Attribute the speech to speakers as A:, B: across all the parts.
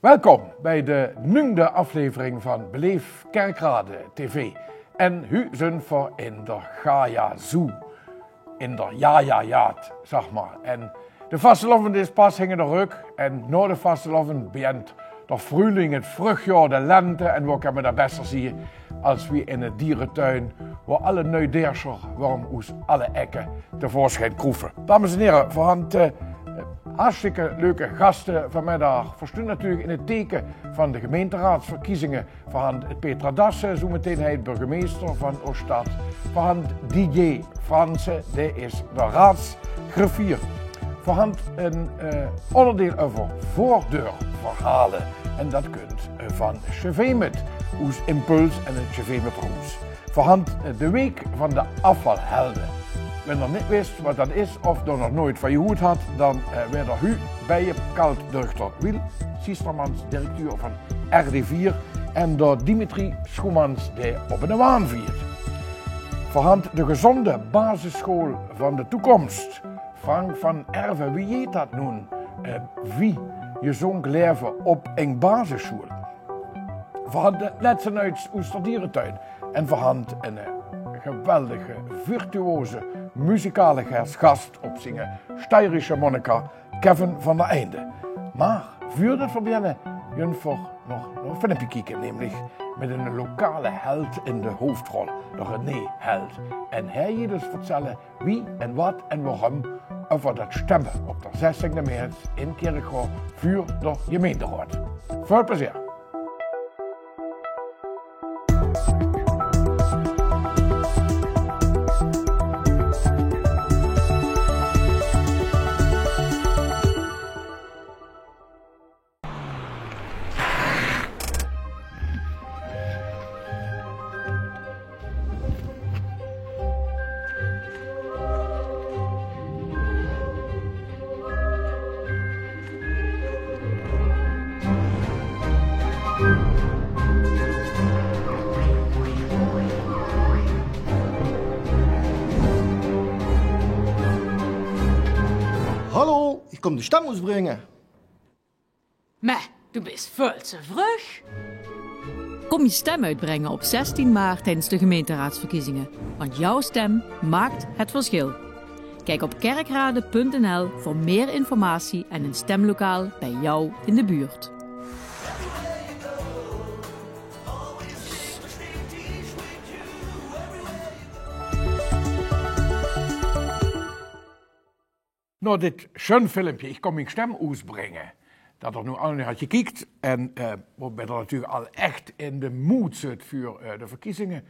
A: Welkom bij de 9e aflevering van Beleef Kerkrade TV. En u zijn voor in de Gaia Zoo. In de Jaat, zeg maar. En de vastelovend is pas hingen de rug. En na de vastelovend begint de vroeling, het vruchtjaar, de lente. En we kunnen dat beter zien als we in het dierentuin, waar alle neudeerscher waarom uit alle ekken tevoorschijn kroeven. Dames en heren, voorhand hartstikke leuke gasten vanmiddag. Verstaan natuurlijk in het teken van de gemeenteraadsverkiezingen van het Petra Dassen, zo meteen hij burgemeester van Ooststad. Van DJ Franse, die is de raadsgriffier. Voorhand een onderdeel over voordeurverhalen. En dat kunt van CV met Oes Impuls en het CV met Roes. Voorhand de week van de afvalhelden. Wanneer je niet wist wat dat is of er nog nooit van je hoed had, dan werd er u bij je kalt Dr. Wiel Siestermans, directeur van RD4, en door Dimitri Schoemans, die op een waan viert. Voorhand de gezonde basisschool van de toekomst. Frank van Erven, wie heet dat nun? Wie je zo'n leven op een basisschool? Voorhand de lessen uit Oesterdierentuin. En voorhand een geweldige, virtuoze, muzikale gast op zingen Steirische monnika Kevin van der Einde. Maar voor het verbinden, jullie voor nog een filmpje kijken, namelijk met een lokale held in de hoofdrol, de René Held. En hij je dus vertellen wie en wat en waarom over dat stemmen op de 16e maart in Kerkrade voor de gemeenteraad. Veel plezier!
B: Hallo, ik kom de stem uitbrengen.
C: Maar, du bist veel te vroeg.
D: Kom je stem uitbrengen op 16 maart tijdens de gemeenteraadsverkiezingen. Want jouw stem maakt het verschil. Kijk op kerkrade.nl voor meer informatie en een stemlokaal bij jou in de buurt.
A: Nou, dit schön filmpje, ik kom mijn stem uitbrengen. Dat er nu al had gekeken en we zijn er natuurlijk al echt in de mood zit voor de verkiezingen.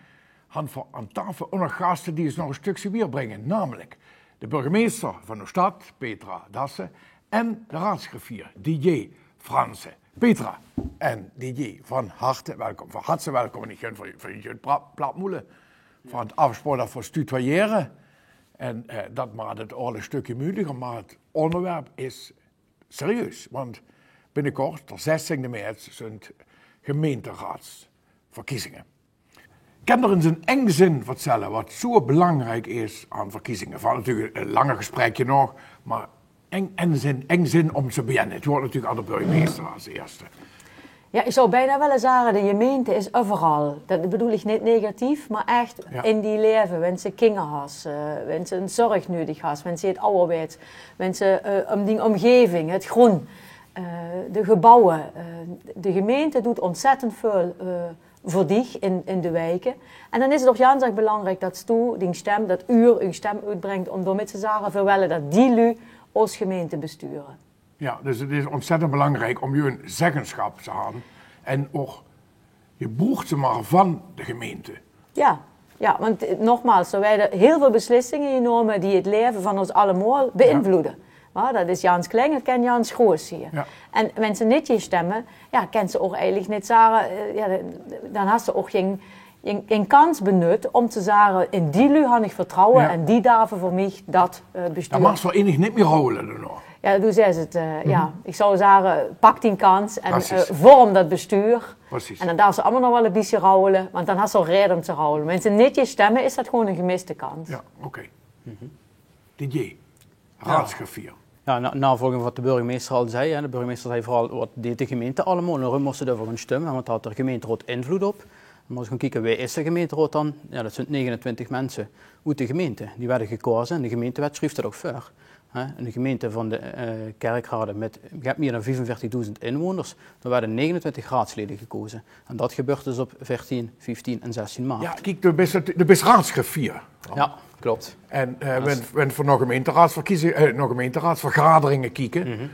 A: Han voor aan tafel ook nog gasten die eens nog een stukje weer brengen. Namelijk de burgemeester van de stad, Petra Dassen, en de raadsgriffier, DJ Franse. Petra en DJ, van harte welkom. Van harte welkom en ik ga voor je plaatmoelen. Van het afspraak voor tutoyeren. En dat maakt het al een stukje moeilijker, maar het onderwerp is serieus. Want binnenkort, de 16e maart, zijn gemeenteraadsverkiezingen. Ik kan er in zijn enge zin vertellen wat zo belangrijk is aan verkiezingen. Van natuurlijk een langer gesprekje nog, maar eng zin om te beginnen. Het wordt natuurlijk aan de burgemeester als eerste.
E: Ja, ik zou bijna willen zeggen, de gemeente is overal. Dat bedoel ik niet negatief, maar echt in die leven. Wenn ze kinderen hebben, wenn ze een zorg nodig hebben, wenn ze het ouderwets, wenn ze die omgeving, het groen, de gebouwen. De gemeente doet ontzettend veel voor dich in de wijken. En dan is het ook heel erg belangrijk dat u die stem, dat uw stem uitbrengt om door met te zeggen, voor willen dat die lu als gemeente besturen.
A: Ja, dus het is ontzettend belangrijk om je een zeggenschap te hebben. En ook je boegt ze maar van de gemeente.
E: Ja, want nogmaals, er werden heel veel beslissingen genomen die het leven van ons allemaal beïnvloeden. Ja, dat is Jans Klein, dat kan Jans Groos hier. Ja. En mensen niet je stemmen, ja, kan ze ook eigenlijk niet zeggen, dan had ze ook geen kans benut om te zeggen, in die lu had ik vertrouwen en die daarvoor voor mij dat bestuur.
A: Dan mag ze wel enig niet meer houden er nog.
E: Ja, dus is het. Ja. Ik zou zeggen, pak die kans en vorm dat bestuur.
A: Precies.
E: En dan daar ze allemaal nog wel een beetje rouwen, want dan had ze al reden om te rouwen. Mensen niet je stemmen, is dat gewoon een gemiste kans.
A: Ja, oké. DJ, raadsgriffier.
F: Ja, navolging wat de burgemeester al zei. Hè. De burgemeester zei vooral wat deed de gemeente allemaal. En waarom moesten ze ervoor gaan stemmen? Want daar had de gemeenteraad invloed op. Maar als we gaan kijken, wie is de gemeenteraad dan? Ja, dat zijn 29 mensen uit de gemeente. Die werden gekozen en de gemeentewet schreef dat ook voor. In de gemeente van de Kerkrade met meer dan 45.000 inwoners, daar werden 29 raadsleden gekozen. En dat gebeurt dus op 14, 15 en 16 maart.
A: Ja, kijk, de best raadsgriffier.
F: Ja, klopt.
A: En wenn we nog gemeenteraadsvergaderingen kijken,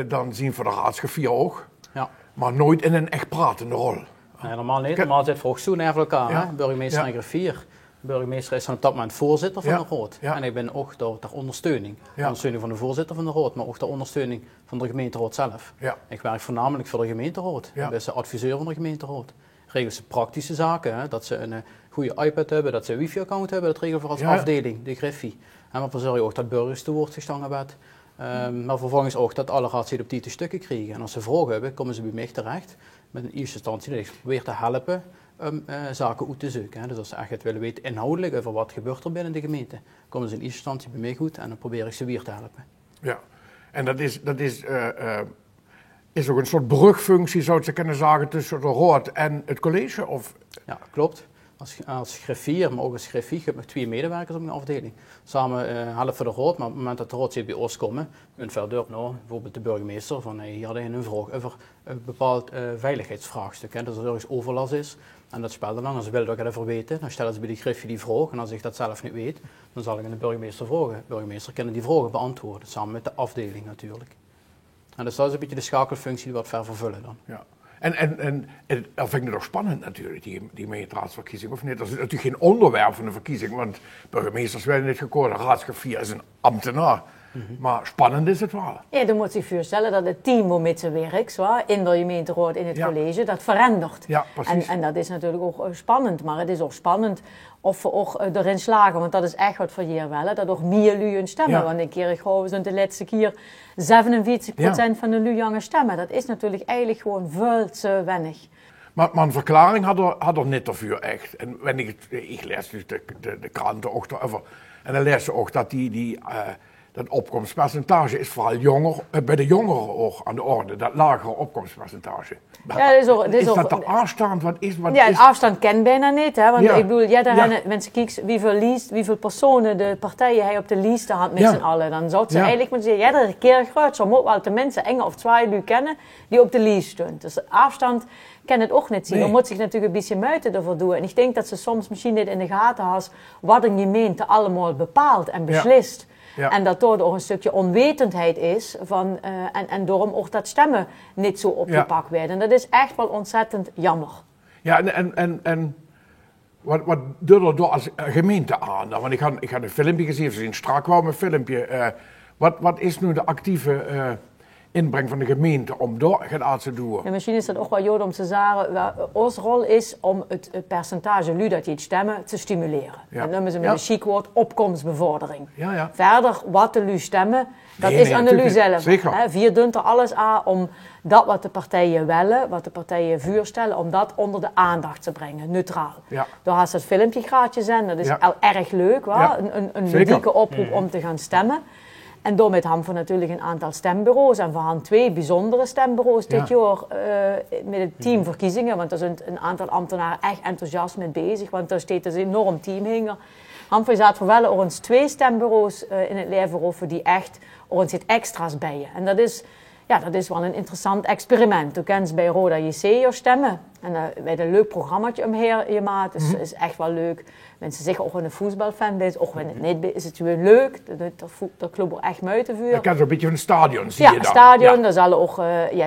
A: dan zien we de raadsgriffier ook.
F: Ja.
A: Maar nooit in een echt pratende rol.
F: Nee, normaal niet. Normaal zit volgens zo naar elkaar.
A: Ja.
F: Hè? Burgemeester en griffier. De burgemeester is dan op dat moment voorzitter van de raad.
A: Ja.
F: En ik ben ook ter ondersteuning.
A: Ja.
F: Ondersteuning van de voorzitter van de raad, maar ook ter ondersteuning van de gemeenteraad zelf.
A: Ja.
F: Ik werk voornamelijk voor de gemeenteraad.
A: Ja.
F: Ik ben de adviseur van de gemeenteraad. Regel ze praktische zaken, hè? Dat ze een goede iPad hebben, dat ze een wifi-account hebben, dat regelen we als afdeling, de griffie. En we verzorgen ook dat burgers te woord gestangen werden. Maar vervolgens ook dat alle raadsleden op die te stukken krijgen. En als ze vragen hebben, komen ze bij mij terecht met een eerste instantie dat ik probeer te helpen om zaken uit te zoeken. Hè. Dus als ze echt willen weten inhoudelijk over wat gebeurt er binnen de gemeente, komen ze in eerste instantie bij mij goed en dan probeer ik ze weer te helpen.
A: Ja, en dat is ook een soort brugfunctie, zou je kunnen zeggen, tussen de raad en het college? Of?
F: Ja, klopt. Als griffier, maar ook als griffie, heb ik 2 medewerkers op een afdeling. Samen helpen de raad, maar op het moment dat de raad bij ons komen, een verder, bijvoorbeeld de burgemeester, van hier hadden een vraag over een bepaald veiligheidsvraagstuk. Hè, dat er ergens overlast is. En dat speelt dan, als ze willen dat ik het even weten, dan stellen ze bij die griffie die vraag. En als ik dat zelf niet weet, dan zal ik aan de burgemeester vragen. De burgemeester kan die vragen beantwoorden, samen met de afdeling natuurlijk. En dus dat is een beetje de schakelfunctie die we wat ver vervullen dan.
A: Ja. En dat vind ik nog spannend natuurlijk, die gemeenteraadsverkiezing, of niet? Dat is natuurlijk geen onderwerp van de verkiezing, want burgemeesters werden niet gekozen, raadsgriffier is een ambtenaar. Maar spannend is het wel.
E: Ja, dan moet je zich voorstellen dat het team waarmee ze werkt, in de gemeenteraad, in het college, dat verandert.
A: Ja, precies.
E: En dat is natuurlijk ook spannend, maar het is ook spannend of we ook erin slagen, want dat is echt wat voor hier wel, dat ook meer lui stemmen.
A: Ja.
E: Want een keer, ik geloof, we zijn de laatste keer 47% van de lui jonge stemmen. Dat is natuurlijk eigenlijk gewoon veel te weinig.
A: Maar een verklaring had er niet ervoor echt. En ik lees dus de kranten ook erover. En dan lees je ook dat dat opkomstpercentage is vooral bij de jongeren ook aan de orde. Dat lagere opkomstpercentage.
E: Ja,
A: is dat de afstand?
E: De afstand ken bijna niet. Hè? Want ik bedoel, mensen kijken wieveel personen de partijen hij op de lijst had met z'n allen. Dan zou ze eigenlijk moeten zeggen, iedere keer groot. Zo moet wel de mensen, 1 of 2 nu kennen, die op de lijst staan. Dus de afstand kan het ook niet zien. Dan moet zich natuurlijk een beetje muiten ervoor doen. En ik denk dat ze soms misschien niet in de gaten had wat een gemeente allemaal bepaalt en beslist. Ja. En dat door een stukje onwetendheid is en daarom ook dat stemmen niet zo opgepakt werden. En dat is echt wel ontzettend jammer.
A: Ja, en wat doet er door als gemeente aan? Want ik had een filmpje gezien, ze zien strak wel een filmpje. Wat is nu de actieve inbreng van de gemeente om door het te doen?
E: En misschien is dat ook wel jood om te zeggen, onze rol is om het percentage lui dat die stemmen te stimuleren. Ja. Dat noemen ze met een chic woord opkomstbevordering.
A: Ja, ja.
E: Verder, wat de lui stemmen, dat is aan de lui zelf.
A: Zeker.
E: Vier doet er alles aan om dat wat de partijen willen, wat de partijen voorstellen, om dat onder de aandacht te brengen, neutraal. Ja. Door had ze het filmpje gratis en dat is al erg leuk, een ludieke oproep om te gaan stemmen. En door met hem voor natuurlijk een aantal stembureaus. En we hadden 2 bijzondere stembureaus dit jaar met het teamverkiezingen. Want er zijn een aantal ambtenaren echt enthousiast mee bezig. Want daar staat dus een enorm team hinger. Humphrey zaten wel ons 2 stembureaus in het leven geroepen die echt ons het extra's bijen. En dat is wel een interessant experiment. Je kent bij Roda JC stemmen. En wij hebben een leuk programmaatje omheen gemaakt. Dus het is echt wel leuk. Mensen zeggen ook een voetbalfan bent, ook wanneer het niet bent, is het weer leuk. Dat club ook echt muiten vuur.
A: Je kan zo'n beetje van een stadion zien.
E: Ja, een stadion. Daar zullen ook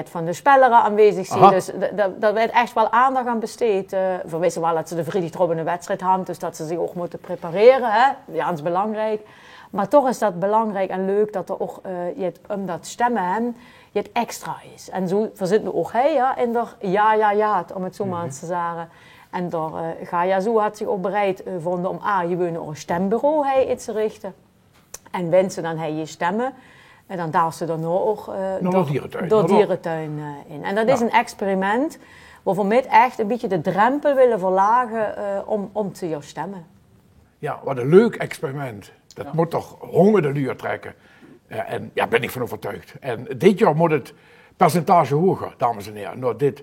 E: van de spelers aanwezig zijn. Dus daar werd echt wel aandacht aan besteed. We wisten wel dat ze de vrijdag erop een wedstrijd hadden, dus dat ze zich ook moeten prepareren. Hè? Ja, dat is belangrijk. Maar toch is dat belangrijk en leuk dat er ook om dat stemmen hebben, het extra is. En zo verzitten we ook in de ja, om het zo maar te zeggen. En door Gaia Zo had zich ook bereid gevonden om je wil een stembureau iets te richten. En wensen dan je stemmen. En dan daar ze dan ook door dierentuin in. En dat is een experiment waarvoor we echt een beetje de drempel willen verlagen om te stemmen.
A: Ja, wat een leuk experiment. Dat moet toch hongerden duur trekken. En ja, ben ik van overtuigd. En dit jaar moet het percentage hoger, dames en heren.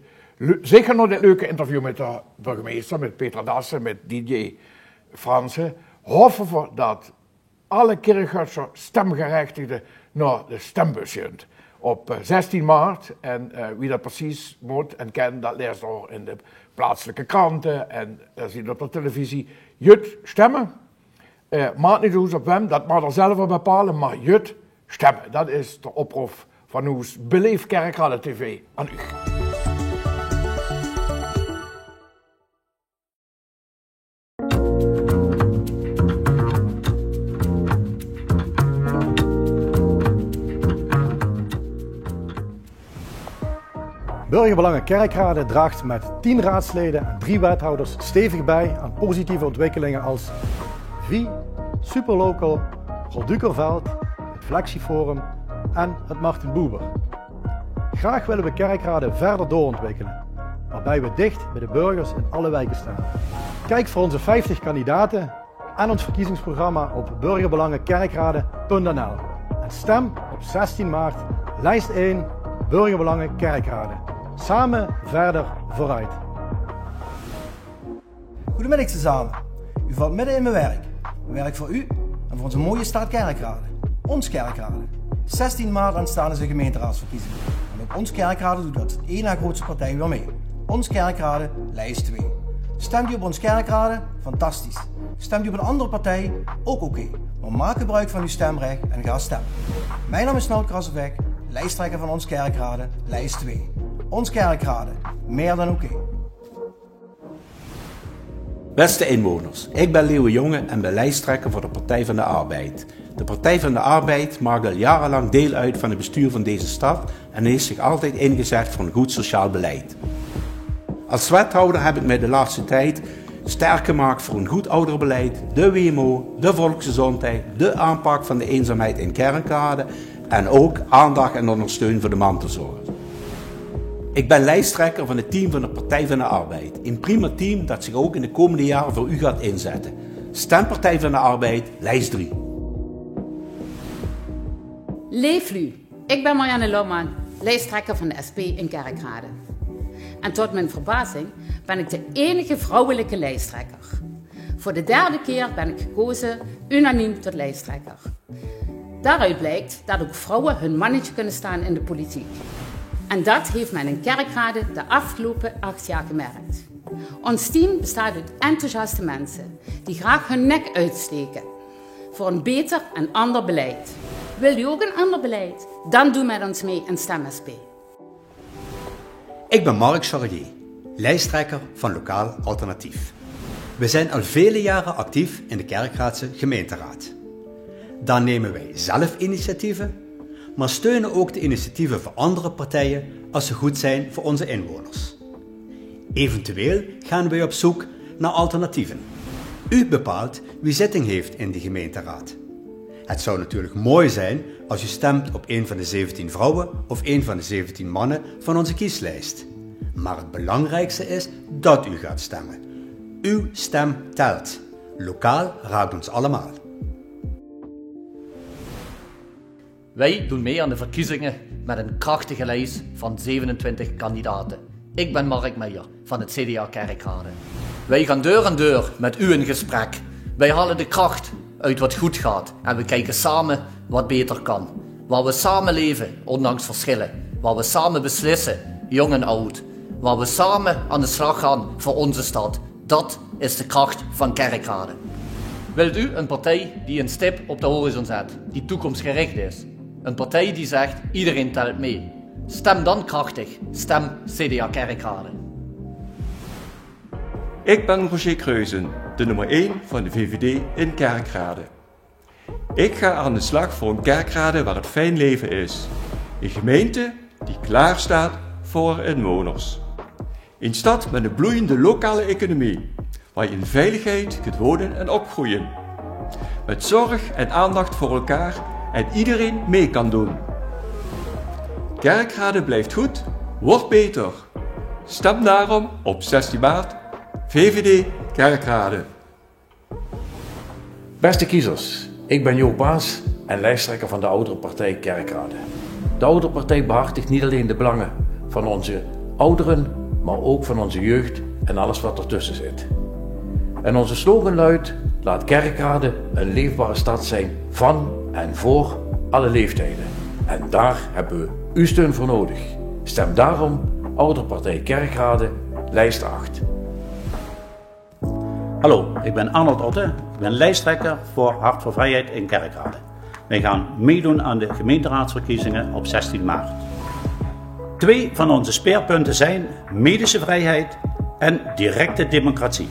A: Zeker door dit leuke interview met de burgemeester, met Petra Dassen, met DJ Fransen, hopen we dat alle Kirchhöfer stemgerechtigden naar de stembus gaan. Op 16 maart. En wie dat precies moet en kent, dat leest ook in de plaatselijke kranten en ziet op de televisie. Jut stemmen. Maakt niet uit op wem, dat mag er zelf bepalen, maar jut stemmen. Dat is de oproep van ons Beleef Kerkrade TV aan u.
B: Burgerbelangen Kerkrade draagt met 10 raadsleden en 3 wethouders stevig bij aan positieve ontwikkelingen als VI, Superlocal, Roldukerveld, het Flexieforum en het Martin Buber. Graag willen we Kerkrade verder doorontwikkelen, waarbij we dicht bij de burgers in alle wijken staan. Kijk voor onze 50 kandidaten en ons verkiezingsprogramma op burgerbelangenkerkrade.nl en stem op 16 maart lijst 1 Burgerbelangen Kerkrade. Samen verder vooruit.
G: Goedemiddag tezamen. U valt midden in mijn werk. Mijn werk voor u en voor onze mooie stad Kerkrade. Ons Kerkrade. 16 maart aanstaan is de gemeenteraadsverkiezingen. En ook ons Kerkrade doet dat 1 na grootste partij weer mee. Ons Kerkrade, lijst 2. Stemt u op ons Kerkrade? Fantastisch. Stemt u op een andere partij? Ook oké. Maar maak gebruik van uw stemrecht en ga stemmen. Mijn naam is Nout Krassenbeck, lijsttrekker van ons Kerkrade, lijst 2. Ons Kerkrade, meer dan oké.
H: Beste inwoners, ik ben Leeuwen Jonge en ben lijsttrekker voor de Partij van de Arbeid. De Partij van de Arbeid maakt al jarenlang deel uit van het bestuur van deze stad en heeft zich altijd ingezet voor een goed sociaal beleid. Als wethouder heb ik mij de laatste tijd sterk gemaakt voor een goed ouderenbeleid, de WMO, de volksgezondheid, de aanpak van de eenzaamheid in Kerkrade en ook aandacht en ondersteuning voor de mantelzorgers. Ik ben lijsttrekker van het team van de Partij van de Arbeid. Een prima team dat zich ook in de komende jaren voor u gaat inzetten. Stem Partij van de Arbeid, lijst 3.
C: Leeflu. Ik ben Marianne Lohman, lijsttrekker van de SP in Kerkrade. En tot mijn verbazing ben ik de enige vrouwelijke lijsttrekker. Voor de 3e keer ben ik gekozen unaniem tot lijsttrekker. Daaruit blijkt dat ook vrouwen hun mannetje kunnen staan in de politiek. En dat heeft men in Kerkrade de afgelopen 8 jaar gemerkt. Ons team bestaat uit enthousiaste mensen die graag hun nek uitsteken voor een beter en ander beleid. Wil u ook een ander beleid? Dan doe met ons mee en stem SP.
I: Ik ben Mark Charrier, lijsttrekker van Lokaal Alternatief. We zijn al vele jaren actief in de Kerkraadse gemeenteraad. Daar nemen wij zelf initiatieven, maar steunen ook de initiatieven van andere partijen als ze goed zijn voor onze inwoners. Eventueel gaan wij op zoek naar alternatieven. U bepaalt wie zitting heeft in de gemeenteraad. Het zou natuurlijk mooi zijn als u stemt op een van de 17 vrouwen of een van de 17 mannen van onze kieslijst. Maar het belangrijkste is dat u gaat stemmen. Uw stem telt. Lokaal raakt ons allemaal.
J: Wij doen mee aan de verkiezingen met een krachtige lijst van 27 kandidaten. Ik ben Mark Meijer van het CDA Kerkrade. Wij gaan deur aan deur met u in gesprek. Wij halen de kracht uit wat goed gaat en we kijken samen wat beter kan. Waar we samen leven, ondanks verschillen. Waar we samen beslissen, jong en oud. Waar we samen aan de slag gaan voor onze stad. Dat is de kracht van Kerkrade. Wilt u een partij die een stip op de horizon zet, die toekomstgericht is? Een partij die zegt, iedereen telt mee. Stem dan krachtig. Stem CDA Kerkrade.
K: Ik ben Roger Kreuzen, de nummer 1 van de VVD in Kerkrade. Ik ga aan de slag voor een Kerkrade waar het fijn leven is. Een gemeente die klaar staat voor inwoners. Een stad met een bloeiende lokale economie, waar je in veiligheid kunt wonen en opgroeien. Met zorg en aandacht voor elkaar en iedereen mee kan doen. Kerkrade blijft goed, wordt beter. Stem daarom op 16 maart VVD Kerkrade.
A: Beste kiezers, ik ben Joop Baas,
L: en lijsttrekker van de oudere partij Kerkrade. De oudere partij behartigt niet alleen de belangen van onze ouderen, maar ook van onze jeugd en alles wat ertussen zit. En onze slogan luidt: laat Kerkrade een leefbare stad zijn van en voor alle leeftijden. En daar hebben we uw steun voor nodig. Stem daarom Oudere Partij Kerkrade, lijst 8.
M: Hallo, ik ben Arnold Otte. Ik ben lijsttrekker voor Hart voor Vrijheid in Kerkrade. Wij gaan meedoen aan de gemeenteraadsverkiezingen op 16 maart. 2 van onze speerpunten zijn medische vrijheid en directe democratie.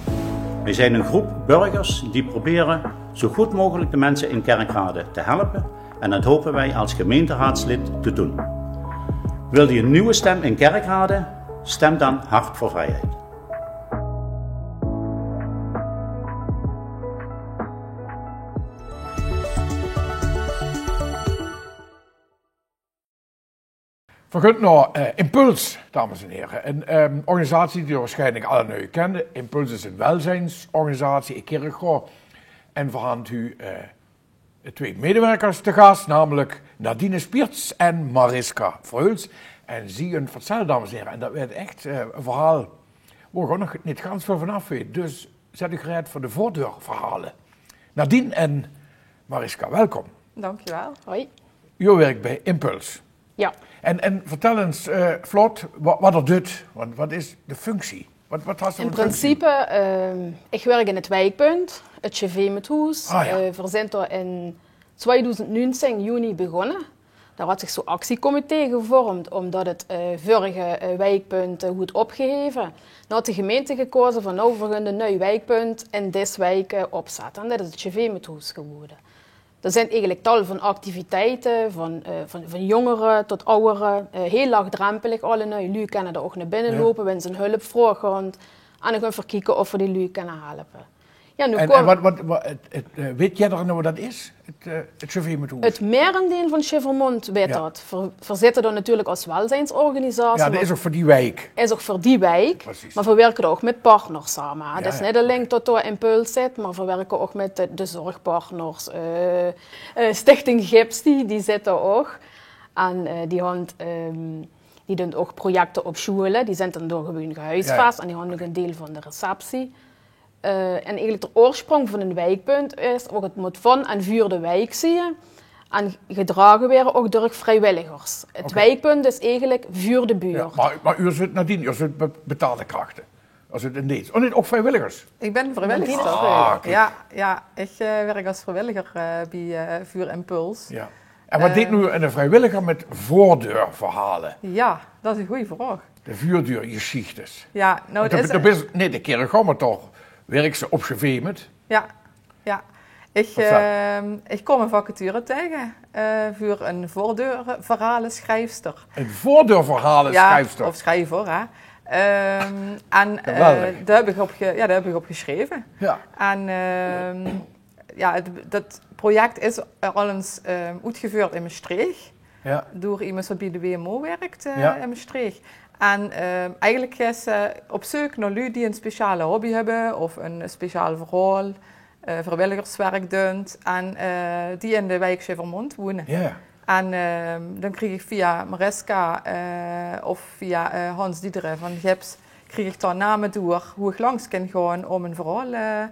M: Wij zijn een groep burgers die proberen zo goed mogelijk de mensen in Kerkrade te helpen en dat hopen wij als gemeenteraadslid te doen. Wil je een nieuwe stem in Kerkrade? Stem dan Hart voor Vrijheid.
A: Vergunt naar Impuls, dames en heren. Een organisatie die waarschijnlijk alle nu kennen. Impuls is een welzijnsorganisatie in Kerkrade. En we hebben u 2 medewerkers te gast, namelijk Nadine Spierts en Mariska Vreuls. En zie een vertel, dames en heren. En dat werd echt een verhaal waar ik ook nog niet ganz veel vanaf weet. Dus zet u gereed voor de voordeurverhalen. Nadine en Mariska, welkom.
N: Dankjewel. Hoi.
A: U werkt bij Impuls.
N: Ja.
A: En vertel eens vlot wat er doet. Wat is de functie? Wat was
N: in principe, ik werk in het wijkpunt, het CV met Hoes. We zijn er in 2019 juni begonnen. Daar had zich zo'n actiecomité gevormd, omdat het vorige wijkpunt goed opgeheven. Dan had de gemeente gekozen van nou, we gaan een nieuw wijkpunt in deze wijk opzetten. En dat is het CV met Hoes geworden. Er zijn eigenlijk tal van activiteiten, van jongeren tot ouderen, heel laagdrempelig. Alle lui kunnen er ook naar binnen lopen, wenn ze een hulp vragen en dan gaan we kijken of we die lui kunnen helpen. Ja, nu
A: weet jij er nou wat dat is, het chauffeur met Hoes?
N: Het merendeel van Chevermond weet dat. We zitten er natuurlijk als welzijnsorganisatie.
A: Ja, dat is ook voor die wijk.
N: Is ook voor die wijk, precies. Maar we werken ook met partners samen. Ja, dat is niet alleen tot door Impuls zit, maar we werken ook met de zorgpartners. Stichting Gips, die zitten ook. En die doen ook projecten op scholen. Die zijn dan door gewoon gehuisvest en die hebben ook een deel van de receptie. En eigenlijk de oorsprong van een wijkpunt is ook het moet van en vuur de wijk zien. En gedragen werden ook door vrijwilligers. Het wijkpunt is eigenlijk vuur de buurt.
A: Ja, maar u zit nadien, u zit betaalde krachten. Als het niet. Oh nee, ook vrijwilligers?
N: Ik ben vrijwilliger. Ja, ik werk als vrijwilliger bij Vuur Impuls. Ja.
A: En wat deed nu een vrijwilliger met voordeurverhalen?
N: Ja, dat is een goede vraag.
A: De vuurdeurgeschichtes.
N: Ja, nou
A: het is... Nee, de keren gaan we toch. Werk ze op CV met?
N: Ja. Ik kom een vacature tegen voor een voordeurverhalenschrijfster.
A: Een voordeurverhalenschrijfster?
N: Ja, of schrijver, hè. Daar heb ik op geschreven. Ja. En dat project is al eens uitgevoerd in Maastricht. Ja. Door iemand die bij de WMO werkt in Maastricht. En eigenlijk is ze op zoek naar lui die een speciale hobby hebben of een speciaal verhaal, vrijwilligerswerk doen en die in de wijk Chevermond wonen. Yeah. En dan kreeg ik via Mariska of via Hans Diederen van Gips, kreeg ik daar namen door hoe ik langs kan gaan om een verhaal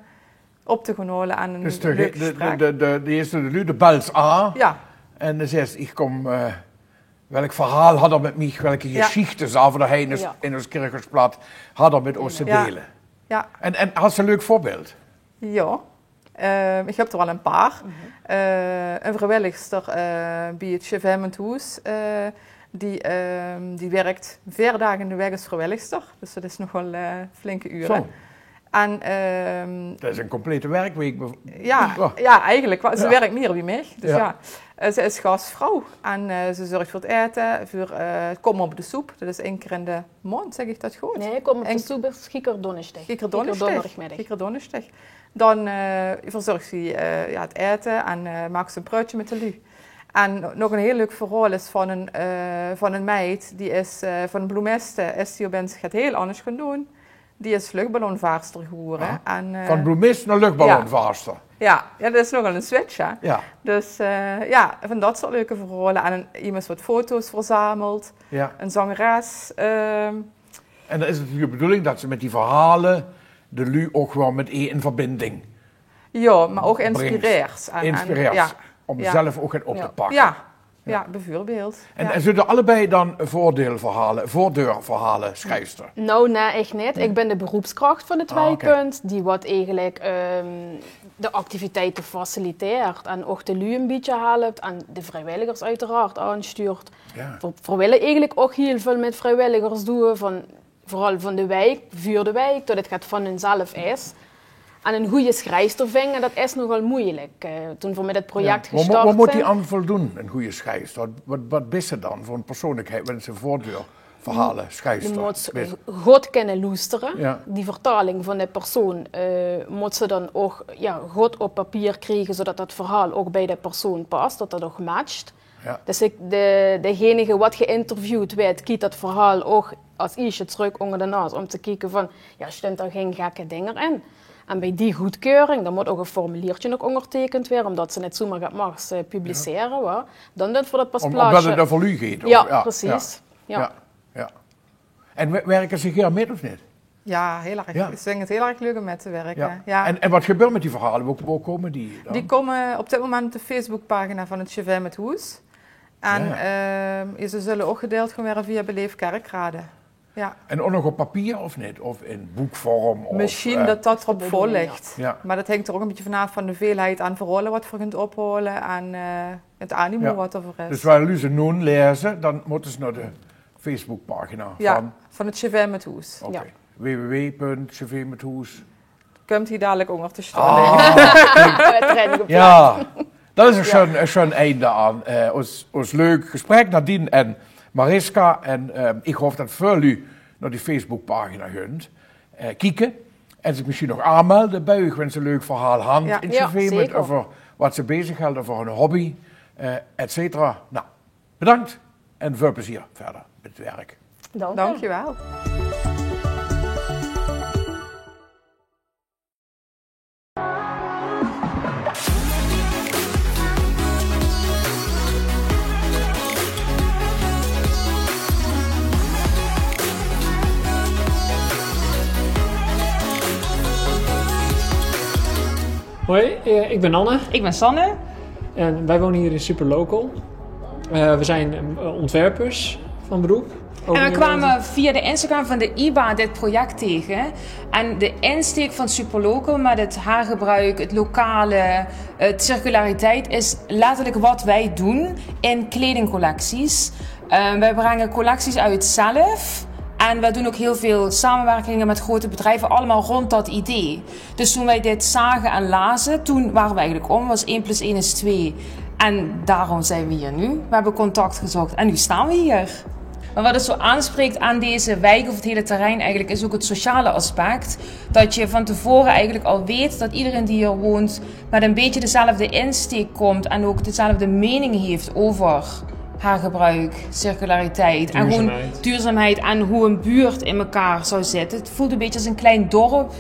N: op te gaan halen en een dus leuk gesprek.
A: De eerste de bels aan. Ja. En dan zegt ik kom... welk verhaal had met mij, welke geschichten zou er heen in ons Kirchensblad had met ons te delen? Ja. En had ze een leuk voorbeeld?
N: Ja, ik heb er wel een paar. Een vrijwilligster bij het Chef met Hoes, die werkt 4 dagen in de week als vrijwilligster, dus dat is nog wel flinke uren. Zo. En,
A: dat is een complete werkweek.
N: Ja, eigenlijk. Ze werkt meer bij mij. Dus ze is gastvrouw en ze zorgt voor het eten, voor het komen op de soep. Dat is 1 keer in de maand, zeg ik dat goed?
E: Nee, komen op de soep is Giekerdonnerdag.
N: Giekerdonnerdag. Dan verzorgt ze het eten en maakt ze een pruitje met de lui. En nog een heel leuk verhaal is van een meid, die is van Bloemeste, is die het heel anders gaan doen. Die is luchtballonvaarster geworden.
A: Van Bloemist naar luchtballonvaarster?
O: Ja, dat is nogal een switch, hè?
A: Ja.
O: Dus van dat soort leuke verhalen. En iemand wat foto's verzameld.
A: Ja.
O: Een zangeres.
A: En dan is het natuurlijk de bedoeling dat ze met die verhalen de lu ook wel met in verbinding.
O: Ja, maar ook inspireert.
A: Inspireert. Om zelf ook het op te pakken.
O: Ja, bijvoorbeeld.
A: En zullen allebei dan voordeurverhalen schrijfster?
N: Nou, nee, echt niet. Ik ben de beroepskracht van het wijkpunt, die wat eigenlijk de activiteiten faciliteert en ook de lui een beetje helpt en de vrijwilligers uiteraard aanstuurt.
A: Ja.
N: We willen eigenlijk ook heel veel met vrijwilligers doen, vooral van de wijk, voor de wijk, dat het gaat van hunzelf is. En een goede schrijfster vinden, dat is nogal moeilijk. Toen we met het project gestart zijn.
A: Wat moet die aan voldoen, een goede schrijfster? Wat is ze dan voor een persoonlijkheid, wanneer ze voordeurverhalen schrijfster?
N: Je moet goed kunnen luisteren.
A: Ja.
N: Die vertaling van de persoon moet ze dan ook goed op papier krijgen, zodat dat verhaal ook bij de persoon past, dat dat ook matcht.
A: Ja.
N: Dus degene wat geïnterviewd werd, kiet dat verhaal ook als eerste terug onder de naast, om te kijken van, stond er geen gekke dingen in? En bij die goedkeuring, dan moet ook een formuliertje nog ondertekend worden, omdat ze net zomaar mag publiceren. Ja. Dan dat voor dat pas plaatsje.
A: Omdat het er voor u gaat.
N: Ja, precies. Ja.
A: En werken ze hier mee of niet?
O: Ja, heel erg.
A: Ja.
O: Ik vind het heel erg leuk om met te werken. Ja.
A: En wat gebeurt met die verhalen? Waar komen die dan?
O: Die komen op dit moment op de Facebookpagina van het Chevet met Hoes. En ze zullen ook gedeeld gaan worden via Beleef Kerkrade. Ja.
A: En ook nog op papier of niet? Of in boekvorm?
O: Misschien dat erop vol ligt.
A: Ja.
O: Maar dat hangt er ook een beetje vanaf van de veelheid aan verhalen wat we gaan ophalen en het animo wat er voor is.
A: Dus waar ze nu lezen, dan moeten ze naar de Facebookpagina
O: van het Chevet met Hoes.
A: Okay. www.chevetmethoes.
O: Komt hier dadelijk onder te staan.
A: Ja, dat is een schoon einde aan ons leuk gesprek. Nadine en Mariska, en ik hoop dat veel u naar die Facebookpagina gunt kijken en zich misschien nog aanmelden bij u, wanneer ze een leuk verhaal hebben in Chevet met over wat ze bezighouden, over hun hobby, et cetera. Nou, bedankt en veel plezier verder met het werk.
O: Dank je wel.
P: Hoi, ik ben Anne.
Q: Ik ben Sanne.
P: En wij wonen hier in Superlocal. We zijn ontwerpers van beroep.
Q: En we kwamen via de Instagram van de IBA dit project tegen. En de insteek van Superlocal met het haargebruik, het lokale, het circulariteit is letterlijk wat wij doen in kledingcollecties. Wij brengen collecties uit zelf. En wij doen ook heel veel samenwerkingen met grote bedrijven, allemaal rond dat idee. Dus toen wij dit zagen en lazen, toen waren we eigenlijk was 1 + 1 = 2. En daarom zijn we hier nu. We hebben contact gezocht en nu staan we hier. Maar wat het zo aanspreekt aan deze wijk of het hele terrein eigenlijk is ook het sociale aspect. Dat je van tevoren eigenlijk al weet dat iedereen die hier woont met een beetje dezelfde insteek komt en ook dezelfde mening heeft over haargebruik, circulariteit en gewoon duurzaamheid en hoe een buurt in elkaar zou zitten. Het voelt een beetje als een klein dorp.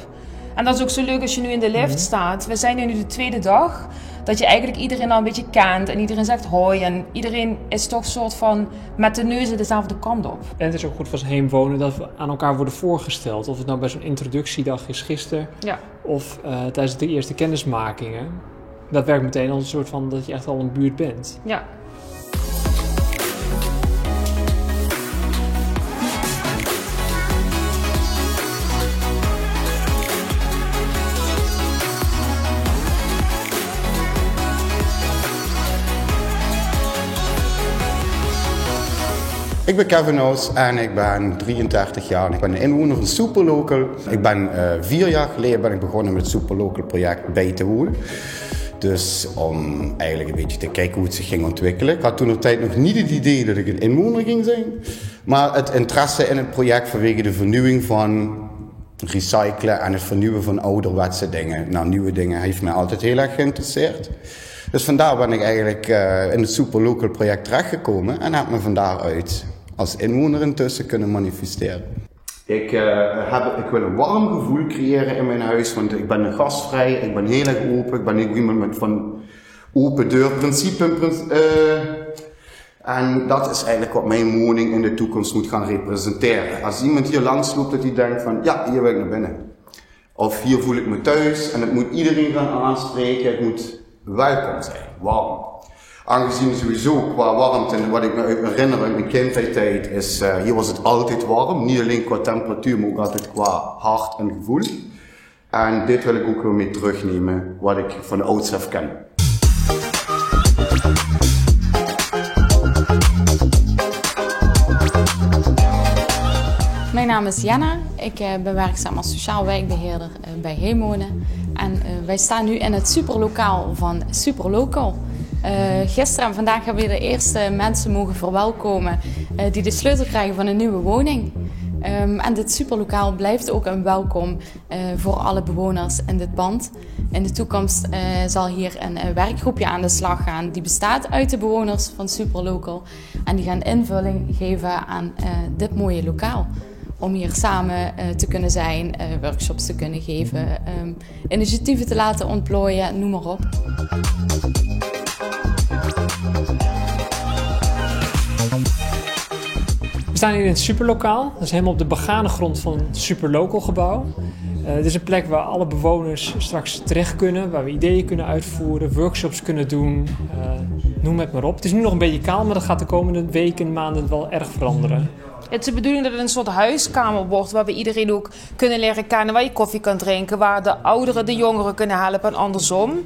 Q: En dat is ook zo leuk als je nu in de lift staat. We zijn nu de tweede dag. Dat je eigenlijk iedereen al een beetje kent en iedereen zegt hoi. En iedereen is toch soort van met de neuzen dezelfde kant op.
P: En het is ook goed voor heen wonen dat we aan elkaar worden voorgesteld. Of het nou bij zo'n introductiedag is gisteren. Ja. Of tijdens de eerste kennismakingen. Dat werkt meteen als een soort van dat je echt al een buurt bent.
Q: Ja.
R: Ik ben Kevin Oos en ik ben 33 jaar. Ik ben een inwoner van Superlocal. Ik ben 4 jaar geleden begonnen met het Superlocal project bij Te Woel. Dus om eigenlijk een beetje te kijken hoe het zich ging ontwikkelen. Ik had toen op tijd nog niet het idee dat ik een inwoner ging zijn. Maar het interesse in het project vanwege de vernieuwing van recyclen en het vernieuwen van ouderwetse dingen. Nou, nieuwe dingen heeft mij altijd heel erg geïnteresseerd. Dus vandaar ben ik eigenlijk in het Superlocal project terechtgekomen en heb me van daaruit als inwoner intussen kunnen manifesteren. Ik wil een warm gevoel creëren in mijn huis, want ik ben gastvrij, ik ben heel erg open, ik ben iemand met van open deur principe. En dat is eigenlijk wat mijn woning in de toekomst moet gaan representeren. Als iemand hier langs loopt dat hij denkt van, ja, hier wil ik naar binnen. Of hier voel ik me thuis en het moet iedereen gaan aanspreken, het moet welkom zijn, warm. Aangezien sowieso qua warmte, en wat ik me herinner uit mijn kindheid is, hier was het altijd warm. Niet alleen qua temperatuur, maar ook altijd qua hart en gevoel. En dit wil ik ook weer mee terugnemen, wat ik van de ouds af ken.
S: Mijn naam is Jenna, ik ben werkzaam als sociaal wijkbeheerder bij Heemwonen. En wij staan nu in het superlokaal van Superlocal. Gisteren en vandaag hebben we de eerste mensen mogen verwelkomen die de sleutel krijgen van een nieuwe woning. En dit superlokaal blijft ook een welkom voor alle bewoners in dit pand. In de toekomst zal hier een werkgroepje aan de slag gaan die bestaat uit de bewoners van Superlocal. En die gaan invulling geven aan dit mooie lokaal. Om hier samen te kunnen zijn, workshops te kunnen geven, initiatieven te laten ontplooien, noem maar op.
P: We staan hier in het superlokaal. Dat is helemaal op de begane grond van het Superlocal gebouw. Dit is een plek waar alle bewoners straks terecht kunnen, waar we ideeën kunnen uitvoeren, workshops kunnen doen, noem het maar op. Het is nu nog een beetje kaal, maar dat gaat de komende weken en maanden wel erg veranderen.
Q: Het is de bedoeling dat het een soort huiskamer wordt waar we iedereen ook kunnen leren kennen, waar je koffie kan drinken, waar de ouderen de jongeren kunnen helpen en andersom.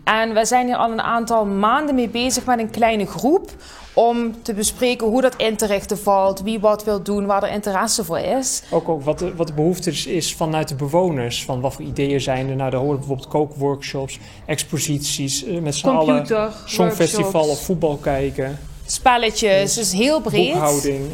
Q: En wij zijn hier al een aantal maanden mee bezig met een kleine groep om te bespreken hoe dat in te richten valt, wie wat wil doen, waar er interesse voor is.
P: Ook wat de behoefte is vanuit de bewoners, van wat voor ideeën zijn er. Nou, daar horen bijvoorbeeld kookworkshops, exposities, met z'n allen songfestival of voetbal kijken.
Q: Spelletjes, dus heel breed.
P: Boekhouding.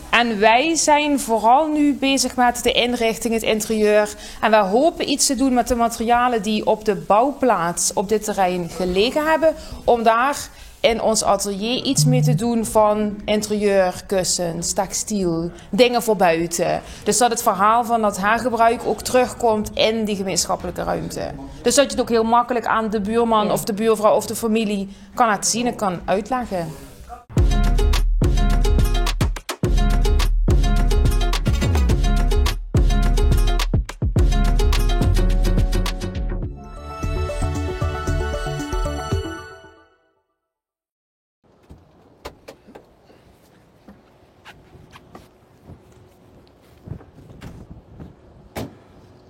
Q: En wij zijn vooral nu bezig met de inrichting, het interieur. En wij hopen iets te doen met de materialen die op de bouwplaats op dit terrein gelegen hebben. Om daar in ons atelier iets mee te doen van interieur, kussens, textiel, dingen voor buiten. Dus dat het verhaal van dat hergebruik ook terugkomt in die gemeenschappelijke ruimte. Dus dat je het ook heel makkelijk aan de buurman of de buurvrouw of de familie kan laten zien en kan uitleggen.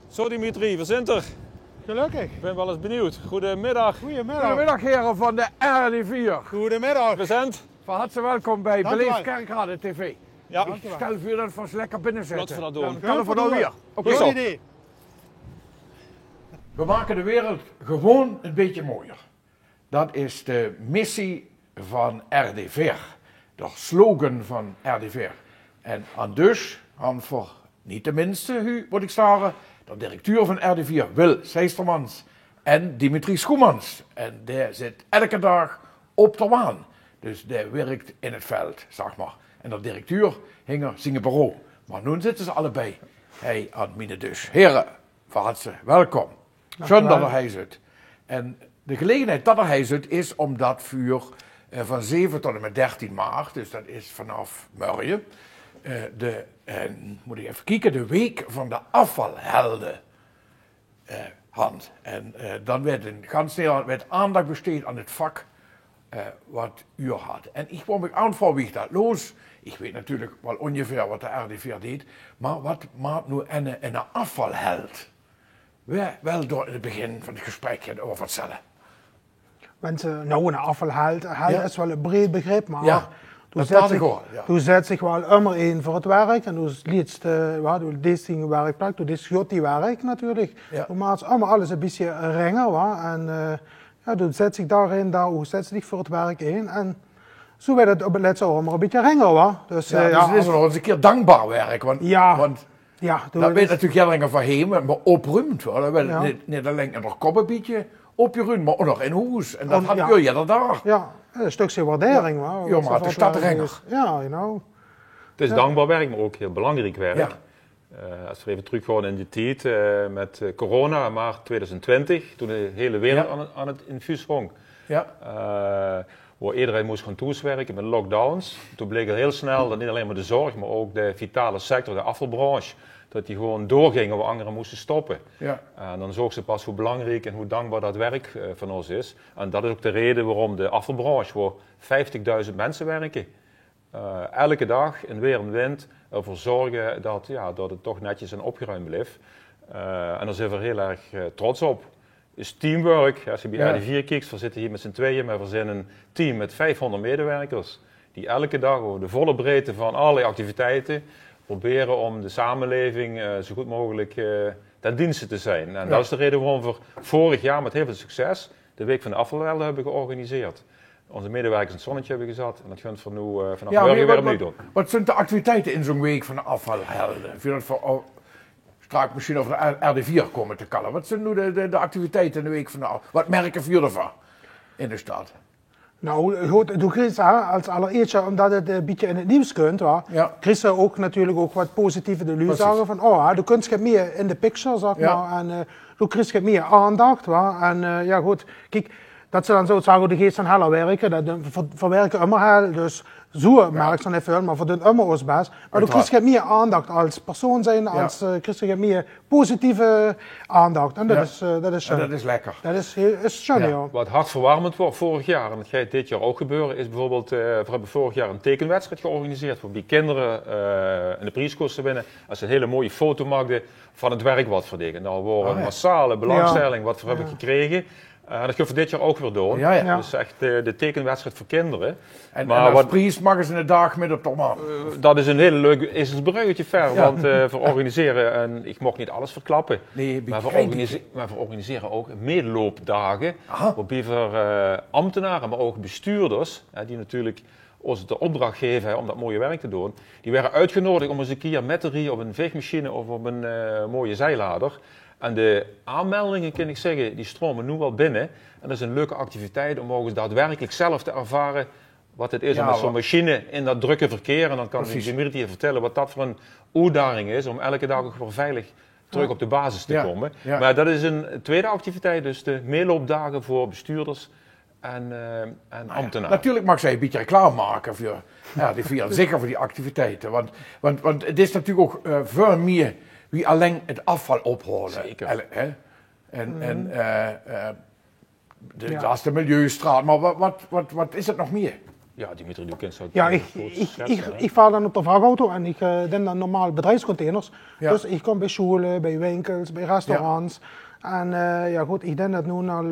T: Zo Dimitri, we zijn er.
A: Gelukkig.
T: Ik ben wel eens benieuwd. Goedemiddag.
A: Goedemiddag heren van de RD4.
T: Goedemiddag. We zijn.
A: Van harte welkom bij Beleef Kerkrade TV.
T: Ja.
A: Ik stel voor dat we ons lekker binnen zitten.
T: Laten we dat doen.
A: Dan kunnen we dan weer.
T: Goed idee.
A: We maken de wereld gewoon een beetje mooier. Dat is de missie van RD4. De slogan van RD4. En aan dus, aan voor niet de minste, u moet ik zeggen, de directeur van RD4, Wil Seistermans en Dimitri Schoemans. En die zit elke dag op de waan. Dus die werkt in het veld, zeg maar. En de directeur hing er zijn bureau. Maar nu zitten ze allebei. Hij aan mij dus. Heren, van harte welkom. Schön dat hij zit. En de gelegenheid dat hij zit is omdat vuur van 7 tot en met 13 maart, dus dat is vanaf morgen, moet ik even kijken, de week van de afvalhelden hand. En dan werd in ganz Nederland aandacht besteed aan het vak wat u had. En ik kwam me aan voor wie dat los. Ik weet natuurlijk wel ongeveer wat de RD4 deed, maar wat maakt nu een afvalheld? Wel door in het begin van het gesprek over vertellen.
U: Mensen, nou, een afvalheld is wel een breed begrip, maar
A: ja,
U: du zet zich wel immer in voor het werk en du liet deze dingen werkplek, du discuteert die werk natuurlijk. Ja. Du maakt allemaal alles een beetje renger, en du zet zich daarin, du zet zich voor het werk in en zo werd het op het laatste allemaal een beetje renger. Dus,
A: dus het is nog eens een keer dankbaar werk, want dat weet natuurlijk jaren van hem, maar opruimd worden. Niet alleen in de kop een beetje opgeruimd, maar ook nog in huis. En dat had je daar.
U: Ja, een stukje waardering.
A: Ja, maar het is dat renger.
U: Ja, you know.
T: Het is dankbaar werk, maar ook heel belangrijk werk.
A: Ja.
T: Als we even teruggaan in die tijd met corona, maart 2020, toen de hele wereld aan het infuus hong.
A: Ja.
T: Waar iedereen moest gaan thuiswerken met lockdowns. Toen bleek het heel snel dat niet alleen maar de zorg, maar ook de vitale sector, de afvalbranche, dat die gewoon doorgingen waar anderen moesten stoppen.
A: Ja.
T: En dan zag ze pas hoe belangrijk en hoe dankbaar dat werk van ons is. En dat is ook de reden waarom de afvalbranche, waar 50.000 mensen werken, elke dag in weer en wind ervoor zorgen dat het toch netjes en opgeruimd blijft. En daar zijn we heel erg trots op. Is teamwork. Als je bij RD4 kijkt, we zitten hier met z'n tweeën, maar we zijn een team met 500 medewerkers die elke dag over de volle breedte van allerlei activiteiten proberen om de samenleving zo goed mogelijk ten dienste te zijn. En dat is de reden waarom we vorig jaar met heel veel succes de Week van de Afvalhelden hebben georganiseerd. Onze medewerkers in het zonnetje hebben gezet en dat gaan we nu vanaf morgen weer opnieuw doen.
A: Wat zijn de activiteiten in zo'n Week van de Afvalhelden? Vind je dat voor straks misschien over de RD4 komen te kallen? Wat zijn nu de activiteiten in de Week van de Afvalhelden? Wat merken we ervan in de stad?
U: Nou, goed, doe Chris als allereerste, omdat het een beetje in het nieuws kunt, Chris ook natuurlijk ook wat positieve de lui zeggen van, de kunst gaat meer in de picture, zeg maar, en doe Chris gaat meer aandacht, en goed, kijk, dat ze dan zo zeggen, de geest van heller werken, dat verwerken immer heel, dus zo merk ik dan even, maar voor doen immer ons best. Maar du kriegst meer aandacht als persoon zijn, als kriegst meer positieve aandacht. En dat is schön.
A: En dat is lekker.
U: Dat is schön, ja.
T: Wat hartverwarmend was vorig jaar, en dat gaat dit jaar ook gebeuren, is bijvoorbeeld, we hebben vorig jaar een tekenwedstrijd georganiseerd, waarbij kinderen in de prijskosten winnen, als ze een hele mooie foto maakten van het werk wat verdienen. Nou, we een massale belangstelling wat we hebben gekregen. Dat gaan we dit jaar ook weer doen. Dus echt de tekenwedstrijd voor kinderen.
A: En als prijs maken ze een dag met op de man.
T: Dat is een hele leuk bruggetje ver. Want we organiseren, en ik mocht niet alles verklappen, maar we organiseren ook meeloopdagen. Waarbij we ambtenaren, maar ook bestuurders, die natuurlijk ons de opdracht geven om dat mooie werk te doen, die werden uitgenodigd om eens een keer met de rie op een veegmachine of op een mooie zeilader. En de aanmeldingen, kan ik zeggen, die stromen nu wel binnen. En dat is een leuke activiteit om ook eens daadwerkelijk zelf te ervaren wat het is om met zo'n machine in dat drukke verkeer. En dan kan Dimitri je vertellen wat dat voor een uitdaging is om elke dag ook weer veilig terug op de basis te komen. Ja. Maar dat is een tweede activiteit, dus de meeloopdagen voor bestuurders en ambtenaren.
A: Natuurlijk mag zij een beetje reclame maken voor, zeker voor die activiteiten. Want het is natuurlijk ook veel meer wie alleen het afval ophalen.
T: Zeker.
A: Dat is de milieustraat, maar wat is het nog meer?
T: Ja, Dimitri, du kent zo.
U: Ja, ik vaar dan op de vrachtauto en ik denk dan normaal bedrijfscontainers. Ja. Dus ik kom bij scholen, bij winkels, bij restaurants. Ja. En goed, ik denk dat nu al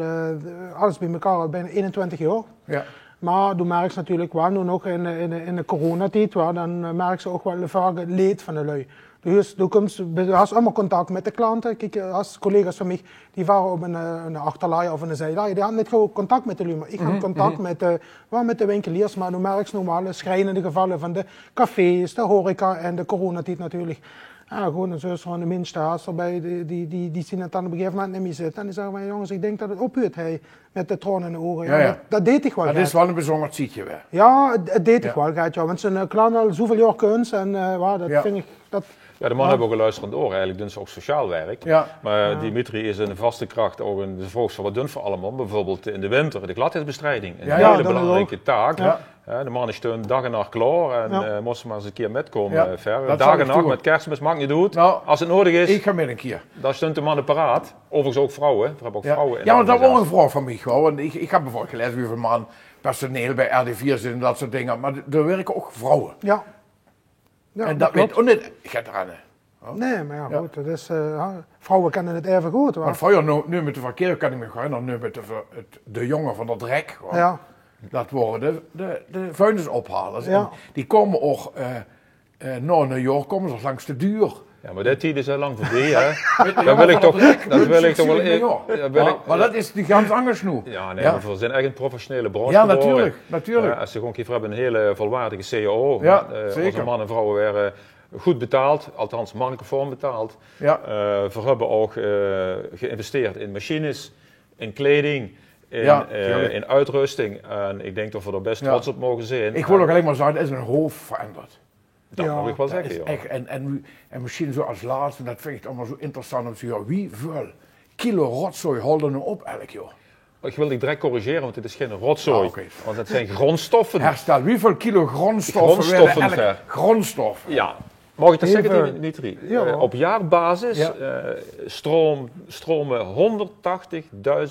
U: alles bij elkaar al bijna 21 jaar. Ja. Maar du merkt natuurlijk wel, nu nog in de coronatijd, dan merk ze ook wel vaak het leed van de lui. Dus du hast immer contact met de klanten. Kijk, als collega's van mij, die waren op een achterlijn of een zijlijn, die hadden niet gewoon contact met de lui, maar ik had contact met de winkeliers, maar nu merk je normale schrijnende gevallen van de cafés, de horeca en de coronatijd natuurlijk. Ja, gewoon een zus van de minste haast erbij, die zien het dan op een gegeven moment niet meer zitten. En die zeggen van, jongens, ik denk dat het ophuurt met de troon in de ogen. Ja. Dat deed ik wel.
A: Dat is wel een bijzonder zietje weer.
U: Ja, dat deed ik wel, want zijn klant al zoveel jaar kunst en dat vind ik...
T: Ja, de man hebben ook een luisterend oor. Eigenlijk doen ze ook sociaal werk. Ja. Maar Dimitri is een vaste kracht ook in de volks van wat doen voor allemaal. Bijvoorbeeld in de winter, de gladheidsbestrijding. Een hele belangrijke taak. Ja. De man is toen dag en nacht klaar en moest maar eens een keer metkomen ver. Dag en nacht met kerstmis mag niet doen. Als het nodig is.
A: Ik ga met een keer.
T: Dan stond de mannen paraat. Overigens ook vrouwen. We hebben ook vrouwen in.
A: Ja, want dat was een vraag van mij gewoon. Want ik heb bijvoorbeeld gelezen hoeveel man personeel bij RD4 zit en dat soort dingen. Maar er werken ook vrouwen.
U: Ja.
A: En dat weet ook niet. Gaat eraan.
U: Nee, maar ja, goed, dat is, vrouwen kennen het even goed.
A: Want vroeger, nu met de verkeer kan ik me gaan, nu met de jongen van dat rek. Ja. Dat worden de vuilnisophalers. Ja. Die komen ook naar New York, komen ze langs de duur.
T: Ja, maar dat tijd is al lang voorbij, hè. Dat wil ik toch wel...
A: Maar dat is die ganz anders nu.
T: Ja, nee, we zijn echt een professionele branche.
A: Ja, natuurlijk.
T: Als ze gewoon we hebben een hele volwaardige CAO. Ja, onze mannen en vrouwen werden goed betaald, althans marktconform betaald. Ja. We hebben ook geïnvesteerd in machines, in kleding, in uitrusting. En ik denk dat we er best trots op mogen zijn.
A: Ik wil ook alleen maar zeggen, het is een hoofd veranderd.
T: Dat mag ik wel zeggen,
A: ja. Echt, en misschien zo als laatste, dat vind ik allemaal zo interessant om te zien, wieveel kilo rotzooi holden er op elk jaar?
T: Ik wil die direct corrigeren, want het is geen rotzooi. Want het zijn grondstoffen.
A: Herstel, wieveel kilo grondstoffen? Grondstoffen.
T: Ja. Mag ik dat zeggen, Dimitri? Op jaarbasis stromen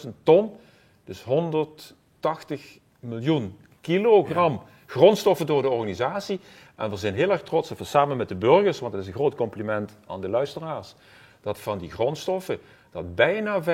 T: 180.000 ton, dus 180 miljoen kilogram grondstoffen door de organisatie. En we zijn heel erg trots, even samen met de burgers, want dat is een groot compliment aan de luisteraars, dat van die grondstoffen, dat bijna 75%,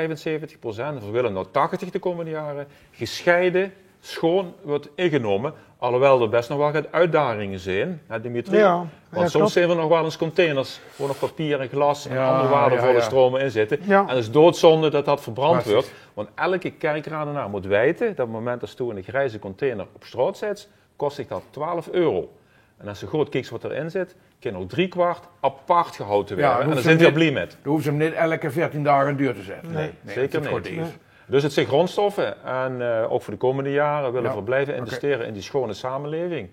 T: we willen nou 80% de komende jaren, gescheiden, schoon wordt ingenomen. Alhoewel er best nog wel wat uitdagingen zijn, hè Dimitri? Want soms zijn er nog wel eens containers waar nog papier en glas en andere waardevolle stromen in zitten. En het is doodzonde dat dat verbrand wordt. Want elke kerkradenaar moet weten dat op het moment dat je een grijze container op straat zet, kost zich dat €12. En als je goed kijkt wat erin zit, kan nog 3/4 apart gehouden worden. En daar zijn we blij met.
A: Dan hoeven ze hem niet elke 14 dagen duur te zetten.
T: Nee, zeker niet. Dus het zijn grondstoffen en ook voor de komende jaren willen we blijven investeren in die schone samenleving.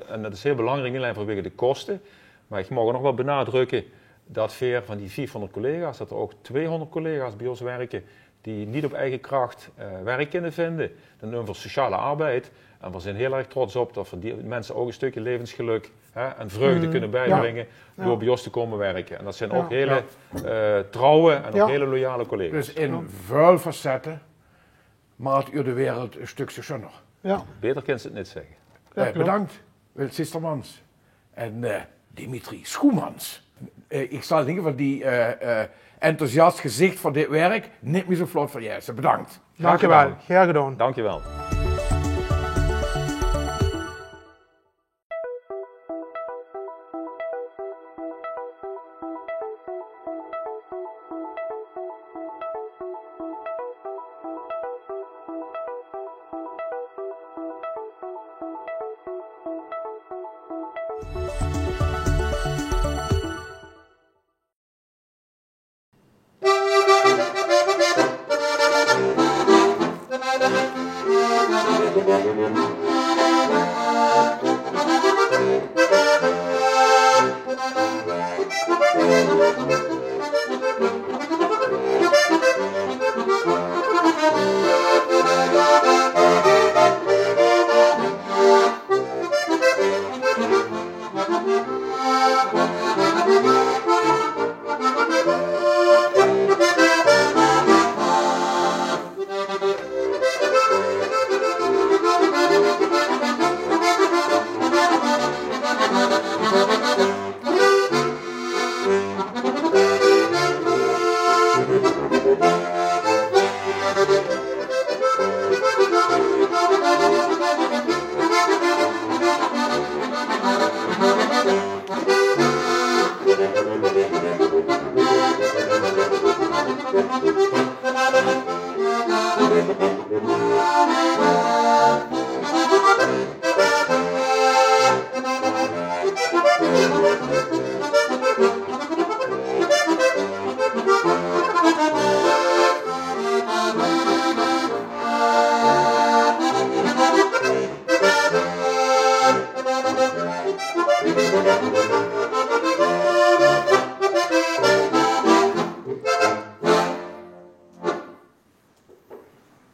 T: En dat is heel belangrijk, niet alleen vanwege de kosten, maar ik mag nog wel benadrukken dat van die 400 collega's, dat er ook 200 collega's bij ons werken die niet op eigen kracht werk kunnen vinden. Dan doen we voor sociale arbeid. En we zijn heel erg trots op dat we die mensen ook een stukje levensgeluk en vreugde kunnen bijbrengen door bij ons te komen werken. En dat zijn ook hele trouwe en ook hele loyale collega's.
A: Dus in vuil facetten maakt u de wereld een stukje zonnig.
T: Ja. Beter kan ze het niet zeggen.
A: Bedankt, Wil Sistermans en Dimitri Schoemans. Ik zal in ieder geval die enthousiast gezicht van dit werk niet meer zo vlot van juist. Bedankt.
U: Dankjewel. Graag gedaan.
T: Dankjewel.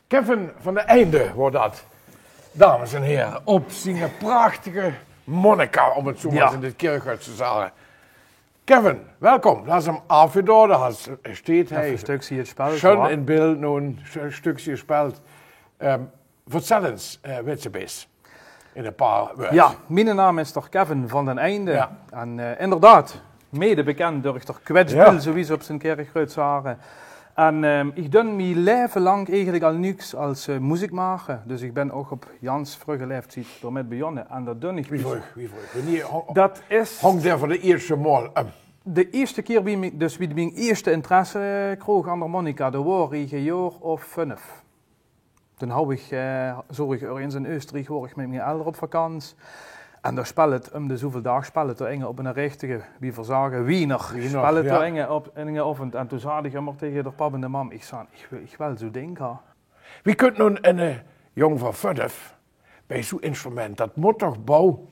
A: Kevin van de Einde wordt dat, dames en heren, op zijn prachtige Monica, om het zo maar in dit kerkhuis te zeggen. Kevin, welkom. Dat is hem afgedaan, daar steht hij.
D: Een stukje gespeeld.
A: Schön in beeld, nu een stukje gespeeld. Vertel eens, wat je bent. In een paar woorden.
D: Ja, mijn naam is toch Kevin van den Einde. Ja. En inderdaad, mede bekend door toch kwetsbel, zoals op zijn kerkhuis zagen. En ik doe mijn leven lang eigenlijk al niks als muziek maken. Dus ik ben ook op Jans vroege leeftijd ermee begonnen. En dat doe ik.
A: Wie vroeg?
D: Dat is...
A: Hangt daar voor de eerste maal
D: De eerste keer wie mijn eerste interesse kreeg aan de harmonica, dat was ik een jaar of 5. Toen hou ik, ergens in Oostenrijk, hoor ik met mijn elder op vakantie. En daar spel het om de zoveel dagen spel het er op een richtige, wie verzagen, Wiener. Spel het er op een avond. En toen zei ik immer tegen de pap en de mam, ik zei, ik wil zo denken.
A: Wie kunt nu een jong van 5 bij zo'n instrument, dat moet toch bouwen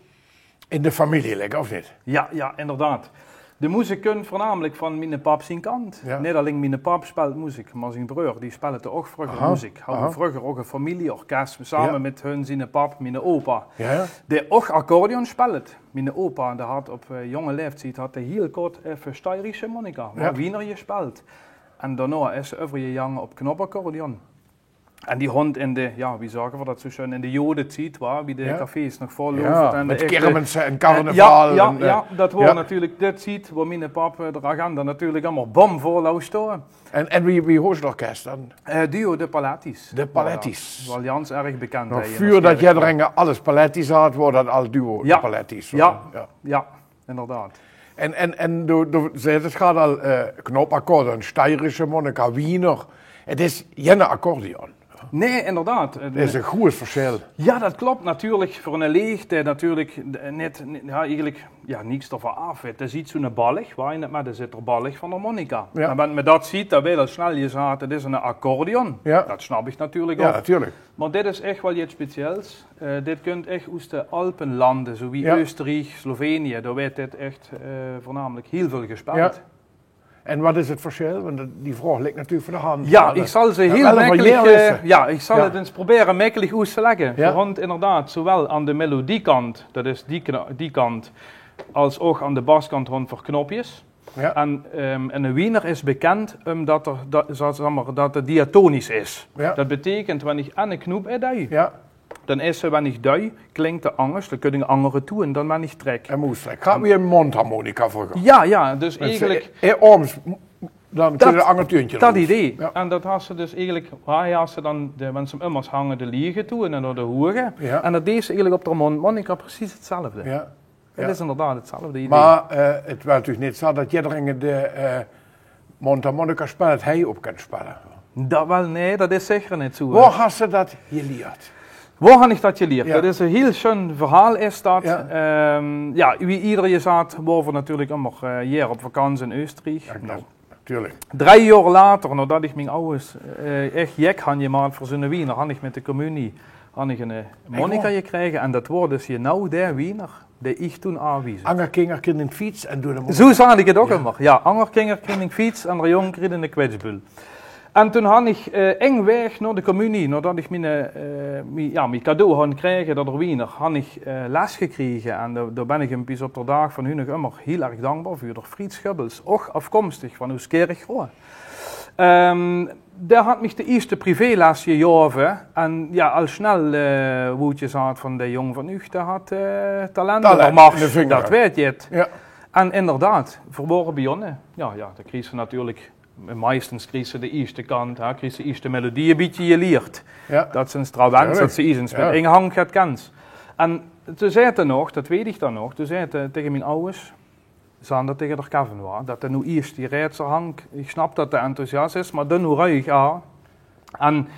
A: in de familie liggen, of niet?
D: Ja, inderdaad. De muziek komt voornamelijk van mijn pap zijn kant.
A: Ja.
D: Niet alleen mijn pap speelt muziek, maar zijn broer die speelt ook vroeger muziek. Hadden vroeger ook een familieorkest samen met hun zijn pap, mijn opa.
A: Ja.
D: Die ook accordeon speelt. Mijn opa die had op jonge leeftijd heel kort even steirische monica, maar Wiener gespeeld. En daarna is ze over je jongen op knopaccordeon. En die hond in de, wie zeggen we dat zo schön, in de jodentijd, waar wie de cafés nog vol lopen.
A: Ja,
D: en
A: met kermis en carnaval.
D: Ja, dat was natuurlijk dit ziet, waar mijn pap de agenda natuurlijk allemaal bomvol zou staan.
A: En wie hoort het orkest dan?
D: Duo de Palettis.
A: De Palettis.
D: Wel Jans erg bekend.
A: Nou, vuur dat jij er alles Palettis had, wordt dat al duo de Palettis.
D: Ja, inderdaad.
A: En het gaat al knopakkoorden, steirische monica, Wiener. Het is geen accordeon.
D: Nee, inderdaad.
A: Dat is een goed verschil.
D: Ja, dat klopt natuurlijk. Voor een leegte natuurlijk niets ervan af. Het is iets zo'n ballig, waar je net met zit er ballig van de monica.
A: Ja.
D: En met dat ziet, dat weet al snel je zegt, het is een accordeon.
A: Ja.
D: Dat snap ik natuurlijk ook.
A: Ja, natuurlijk.
D: Maar dit is echt wel iets speciaals. Dit kunt echt uit de Alpenlanden, zoals Oostenrijk, Slovenië, daar werd dit echt voornamelijk heel veel gespeeld.
A: Ja. En wat is het verschil? Want die vraag ligt natuurlijk voor de hand.
D: Ja, ik zal ze heel makkelijk, het eens proberen makkelijk uit te leggen.
A: Ja.
D: Want inderdaad, zowel aan de melodiekant, dat is die kant, als ook aan de baskant rond voor knopjes.
A: Ja.
D: En een Wiener is bekend omdat dat het diatonisch is.
A: Ja.
D: Dat betekent, wanneer ik aan een knoop duw, dan is ze, wanneer ik duw, klinkt de anders, dan kun je andere toe en dan wanneer ik trek.
A: En moest trek. Gaat weer een mondharmonica voor?
D: Ja, dus eigenlijk...
A: Dan kun je een ander tuintje
D: Dat idee. Ja. En dat had ze dus eigenlijk, als ze dan de mensen immers hangen de liegen toe en dan door de hoeren. Ja. En dat deed ze eigenlijk op de mondharmonica precies hetzelfde. Ja. Het is inderdaad hetzelfde idee.
A: Maar het was natuurlijk niet zo dat iedereen de mondharmonica speelt, hij op kan spelen.
D: Nee, dat is zeker niet zo.
A: Waar had ze dat geleerd?
D: Waar heb ik dat geleerd? Ja. Dat is een heel schön verhaal is dat. Wie iedereen zat, waren we natuurlijk allemaal hier op vakantie in Oostenrijk.
A: Ja, nou, natuurlijk.
D: 3 jaar later, nadat ik mijn ouders echt gek had gemaakt voor zo'n Wiener, had ik met de communie een monica gekregen. En dat was dus nou de Wiener die ik toen aanwies.
A: Ander kinder kreeg een fiets en doe hem.
D: Zo zag ik het ook immer. Ja, ander kinder kreeg een fiets en de jongen kreeg een kwetsbul. En toen had ik eng weg naar de communie, nadat ik mijn cadeau had gekregen door de Wiener, had ik les gekregen. En daar ben ik een beetje op de dag van hun nog immer heel erg dankbaar voor. Door Fried Schubbels, ook afkomstig van Oeskerk. Daar had mich de eerste privéles gegeven. En ja, al snel hoe je zegt van de jongen van u, die had talent. Dat weet je het. Ja. En inderdaad, verborgen bionnen. Ja, dan kreeg ze natuurlijk... Meestens kreeg ze de eerste kant, kreeg ze eerst de melodie een beetje geleerd. Ja. Dat ze een Stravinsky, dat ze iets met één hang gaat kent. En toen zei ze nog, dat weet ik dan nog, toen zei ze tegen mijn ouders, ze dat tegen de Kevin was, dat er nu eerst die rijtser hangt. Ik snap dat hij enthousiast is, maar dan hoe ruig aan. En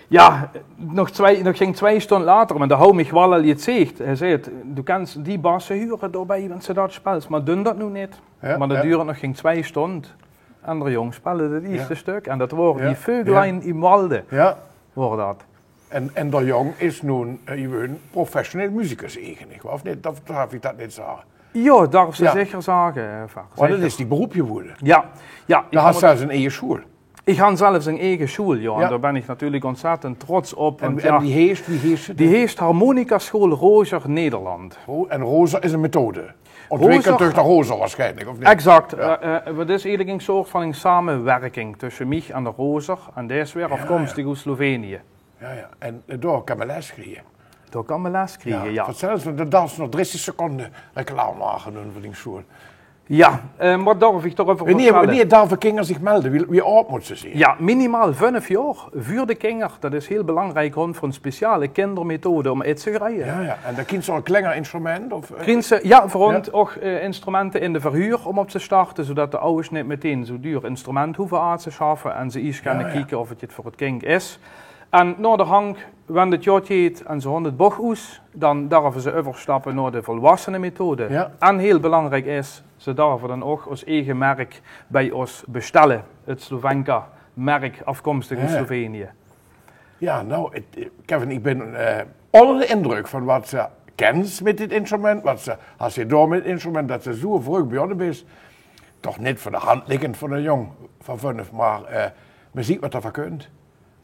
D: ja, nog ging 2 stunden later, maar dan hou ik wel al iets zegt. Hij zei, du kent die bassen huren doorbij, want ze dat speelt, maar doen dat nu niet. Ja, maar dat duurde nog geen 2 stunden. Andere jongens spelen het eerste stuk en dat worden die veugelijn in Walde. Ja. Wordt dat.
A: En de jong is nu een professioneel muzikus eigenlijk, of niet? Dat heb ik dat niet zeggen.
D: Ja, darf ze zeker zeggen.
A: Maar dat is die beroep geworden.
D: Ja.
A: Je had zelfs een eigen school.
D: Ik ga zelfs een eigen school, ja. En daar ben ik natuurlijk ontzettend trots op.
A: En wie heest ze?
D: Die heest Harmonica School Rozer Nederland.
A: En Rozer is een methode? Ontwikkeld door de Rozer waarschijnlijk, of niet?
D: Exact. Het is eigenlijk een soort van een samenwerking tussen mij en de Rozer. En die is weer afkomstig uit Slovenië.
A: Ja. En daar kan men les krijgen.
D: Daar kan men les krijgen, ja.
A: Zelfs de dans nog 30 seconden reclame maken doen voor die school.
D: Ja, wat darf ik erover vertellen?
A: Wanneer darf kinderen zich melden? Wie oud moet ze zijn?
D: Ja, minimaal 5 jaar voor de kinderen. Dat is heel belangrijk rond voor een speciale kindermethode om iets te rijden.
A: Ja. En dan kind ze een kleiner instrument?
D: Voor ons ook instrumenten in de verhuur om op te starten, zodat de ouders niet meteen zo duur instrument hoeven aan te schaffen en ze eens kunnen kijken of het voor het kind is. En na de hang, wanneer het jaar heet en ze honden het bocht uit, dan durven ze overstappen naar de volwassenen methode. Ja. En heel belangrijk is, ze durven dan ook ons eigen merk bij ons bestellen. Het Slovenka merk afkomstig uit Slovenië.
A: Ja, nou, Kevin, ik ben onder de indruk van wat kent met dit instrument, als je door met het instrument dat ze zo vroeg begonnen is, toch niet voor de hand liggend voor een jong van 5, maar men ziet wat ervan kunt.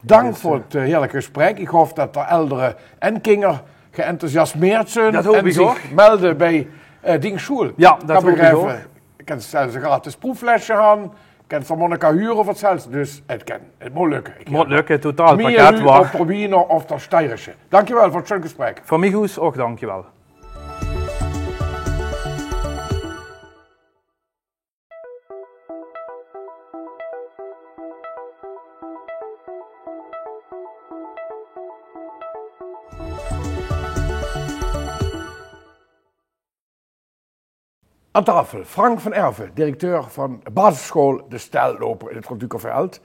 A: Dank voor het heerlijke gesprek. Ik hoop dat de ouderen en kinderen geenthousiasmeerd zijn en zich melden bij die school.
D: Ja, dat hoop ik ook.
A: Je kan zelfs een gratis proefflesje gaan, je kan van Monica huren of wat zelfs. Dus het moet lukken.
D: Het moet lukken, totaal
A: pakket. Of de Wiener of de Steirische. Dankjewel voor het schöne gesprek.
D: Van mij ook dankjewel.
A: Aan tafel Frank van Erven, directeur van basisschool De Stelloper in het Rodukerveld.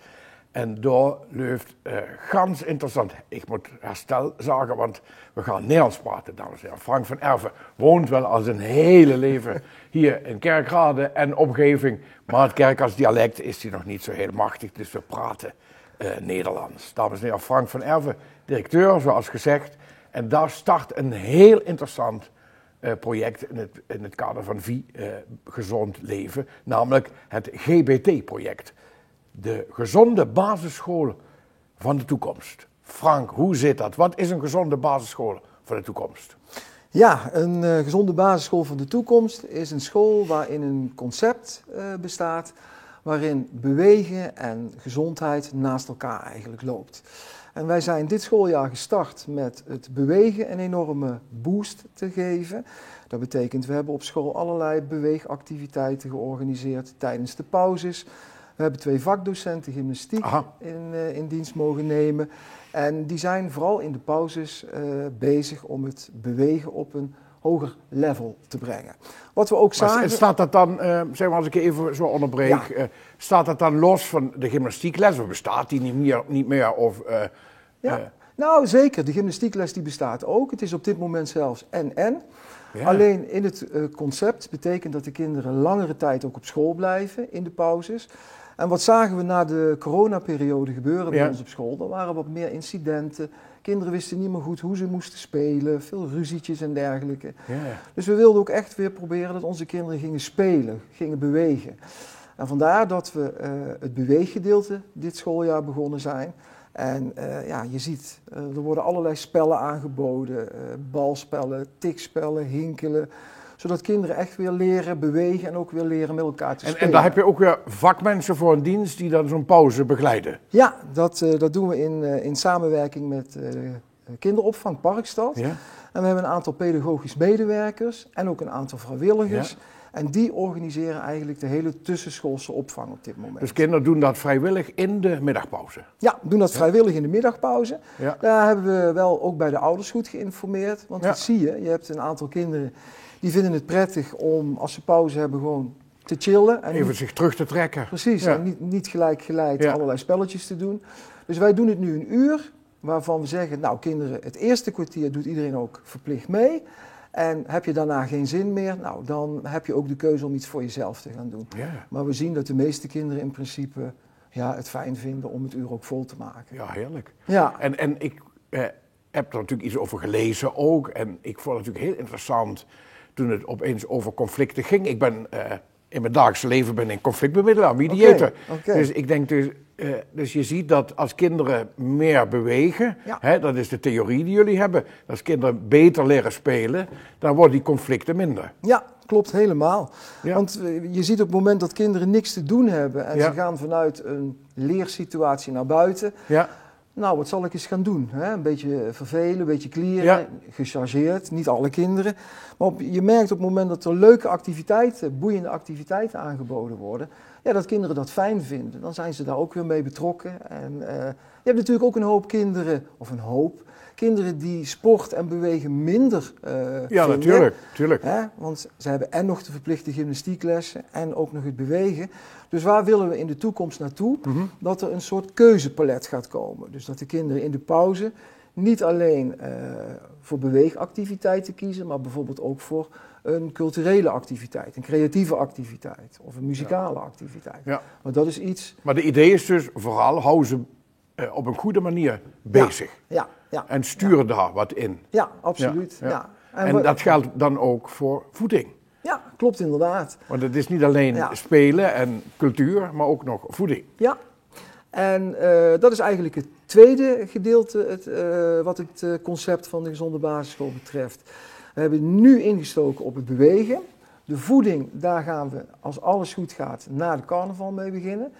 A: En daar loopt ganz interessant. Ik moet herstel zeggen, want we gaan Nederlands praten, dames en heren. Frank van Erven woont wel al zijn hele leven hier in Kerkrade en omgeving. Maar het Kerkers dialect is hij nog niet zo heel machtig, dus we praten Nederlands. Dames en heren, Frank van Erven, directeur, zoals gezegd. En daar start een heel interessant project in het kader van gezond leven, namelijk het GBT-project. De gezonde basisschool van de toekomst. Frank, hoe zit dat? Wat is een gezonde basisschool van de toekomst?
F: Ja, een gezonde basisschool van de toekomst is een school waarin een concept bestaat, waarin bewegen en gezondheid naast elkaar eigenlijk loopt. En wij zijn dit schooljaar gestart met het bewegen een enorme boost te geven. Dat betekent, we hebben op school allerlei beweegactiviteiten georganiseerd tijdens de pauzes. We hebben 2 vakdocenten gymnastiek in dienst mogen nemen. En die zijn vooral in de pauzes bezig om het bewegen op een hoger level te brengen. Wat we ook zagen...
A: Staat dat dan, zeg maar als ik even zo onderbreek, staat dat dan los van de gymnastiekles? Of bestaat die niet meer? Of,
F: Nou zeker, de gymnastiekles die bestaat ook. Het is op dit moment zelfs en. Ja. Alleen in het concept betekent dat de kinderen langere tijd ook op school blijven in de pauzes. En wat zagen we na de coronaperiode gebeuren bij ons op school? Er waren wat meer incidenten. Kinderen wisten niet meer goed hoe ze moesten spelen. Veel ruzietjes en dergelijke. Ja. Dus we wilden ook echt weer proberen dat onze kinderen gingen spelen, gingen bewegen. En vandaar dat we het beweeggedeelte dit schooljaar begonnen zijn. En je ziet, er worden allerlei spellen aangeboden. Balspellen, tikspellen, hinkelen. Zodat kinderen echt weer leren bewegen en ook weer leren met elkaar te spelen.
A: En daar heb je ook weer vakmensen voor een dienst die dan zo'n pauze begeleiden?
F: Ja, dat doen we in samenwerking met kinderopvang Parkstad. Ja. En we hebben een aantal pedagogisch medewerkers en ook een aantal vrijwilligers. Ja. En die organiseren eigenlijk de hele tussenschoolse opvang op dit moment.
A: Dus kinderen doen dat vrijwillig in de middagpauze?
F: Ja, doen dat vrijwillig in de middagpauze. Ja. Daar hebben we wel ook bij de ouders goed geïnformeerd. Want wat zie je? Je hebt een aantal kinderen die vinden het prettig om, als ze pauze hebben, gewoon te chillen. En
A: even zich terug te trekken.
F: Precies, en niet gelijk allerlei spelletjes te doen. Dus wij doen het nu een uur, waarvan we zeggen, nou kinderen, het eerste kwartier doet iedereen ook verplicht mee. En heb je daarna geen zin meer, nou dan heb je ook de keuze om iets voor jezelf te gaan doen. Ja. Maar we zien dat de meeste kinderen in principe het fijn vinden om het uur ook vol te maken.
A: Ja, heerlijk. Ja. En ik heb er natuurlijk iets over gelezen ook. En ik vond het natuurlijk heel interessant toen het opeens over conflicten ging. Ik ben in mijn dagelijks leven een conflictbemiddelaar, mediator. Okay. Dus ik denk dus je ziet dat als kinderen meer bewegen, dat is de theorie die jullie hebben, als kinderen beter leren spelen, dan worden die conflicten minder.
F: Ja, klopt helemaal. Ja. Want je ziet op het moment dat kinderen niks te doen hebben en ze gaan vanuit een leersituatie naar buiten. Ja. Nou, wat zal ik eens gaan doen? Hè? Een beetje vervelen, een beetje klieren, gechargeerd, niet alle kinderen. Maar je merkt op het moment dat er leuke activiteiten, boeiende activiteiten aangeboden worden, dat kinderen dat fijn vinden. Dan zijn ze daar ook weer mee betrokken. En je hebt natuurlijk ook een hoop kinderen die sport en bewegen minder vinden.
A: Natuurlijk.
F: Want ze hebben en nog de verplichte gymnastieklessen en ook nog het bewegen. Dus waar willen we in de toekomst naartoe? Mm-hmm. Dat er een soort keuzepalet gaat komen. Dus dat de kinderen in de pauze niet alleen voor beweegactiviteiten kiezen, maar bijvoorbeeld ook voor een culturele activiteit, een creatieve activiteit of een muzikale activiteit. Ja. Maar dat is iets...
A: Maar de idee is dus vooral, hou ze op een goede manier bezig.
F: Ja.
A: En sturen daar wat in.
F: Ja, absoluut. Ja.
A: En dat geldt dan ook voor voeding.
F: Ja, klopt inderdaad.
A: Want het is niet alleen spelen en cultuur, maar ook nog voeding.
F: Ja, en dat is eigenlijk het tweede gedeelte wat het concept van de gezonde basisschool betreft. We hebben nu ingestoken op het bewegen. De voeding, daar gaan we, als alles goed gaat, na de carnaval mee beginnen.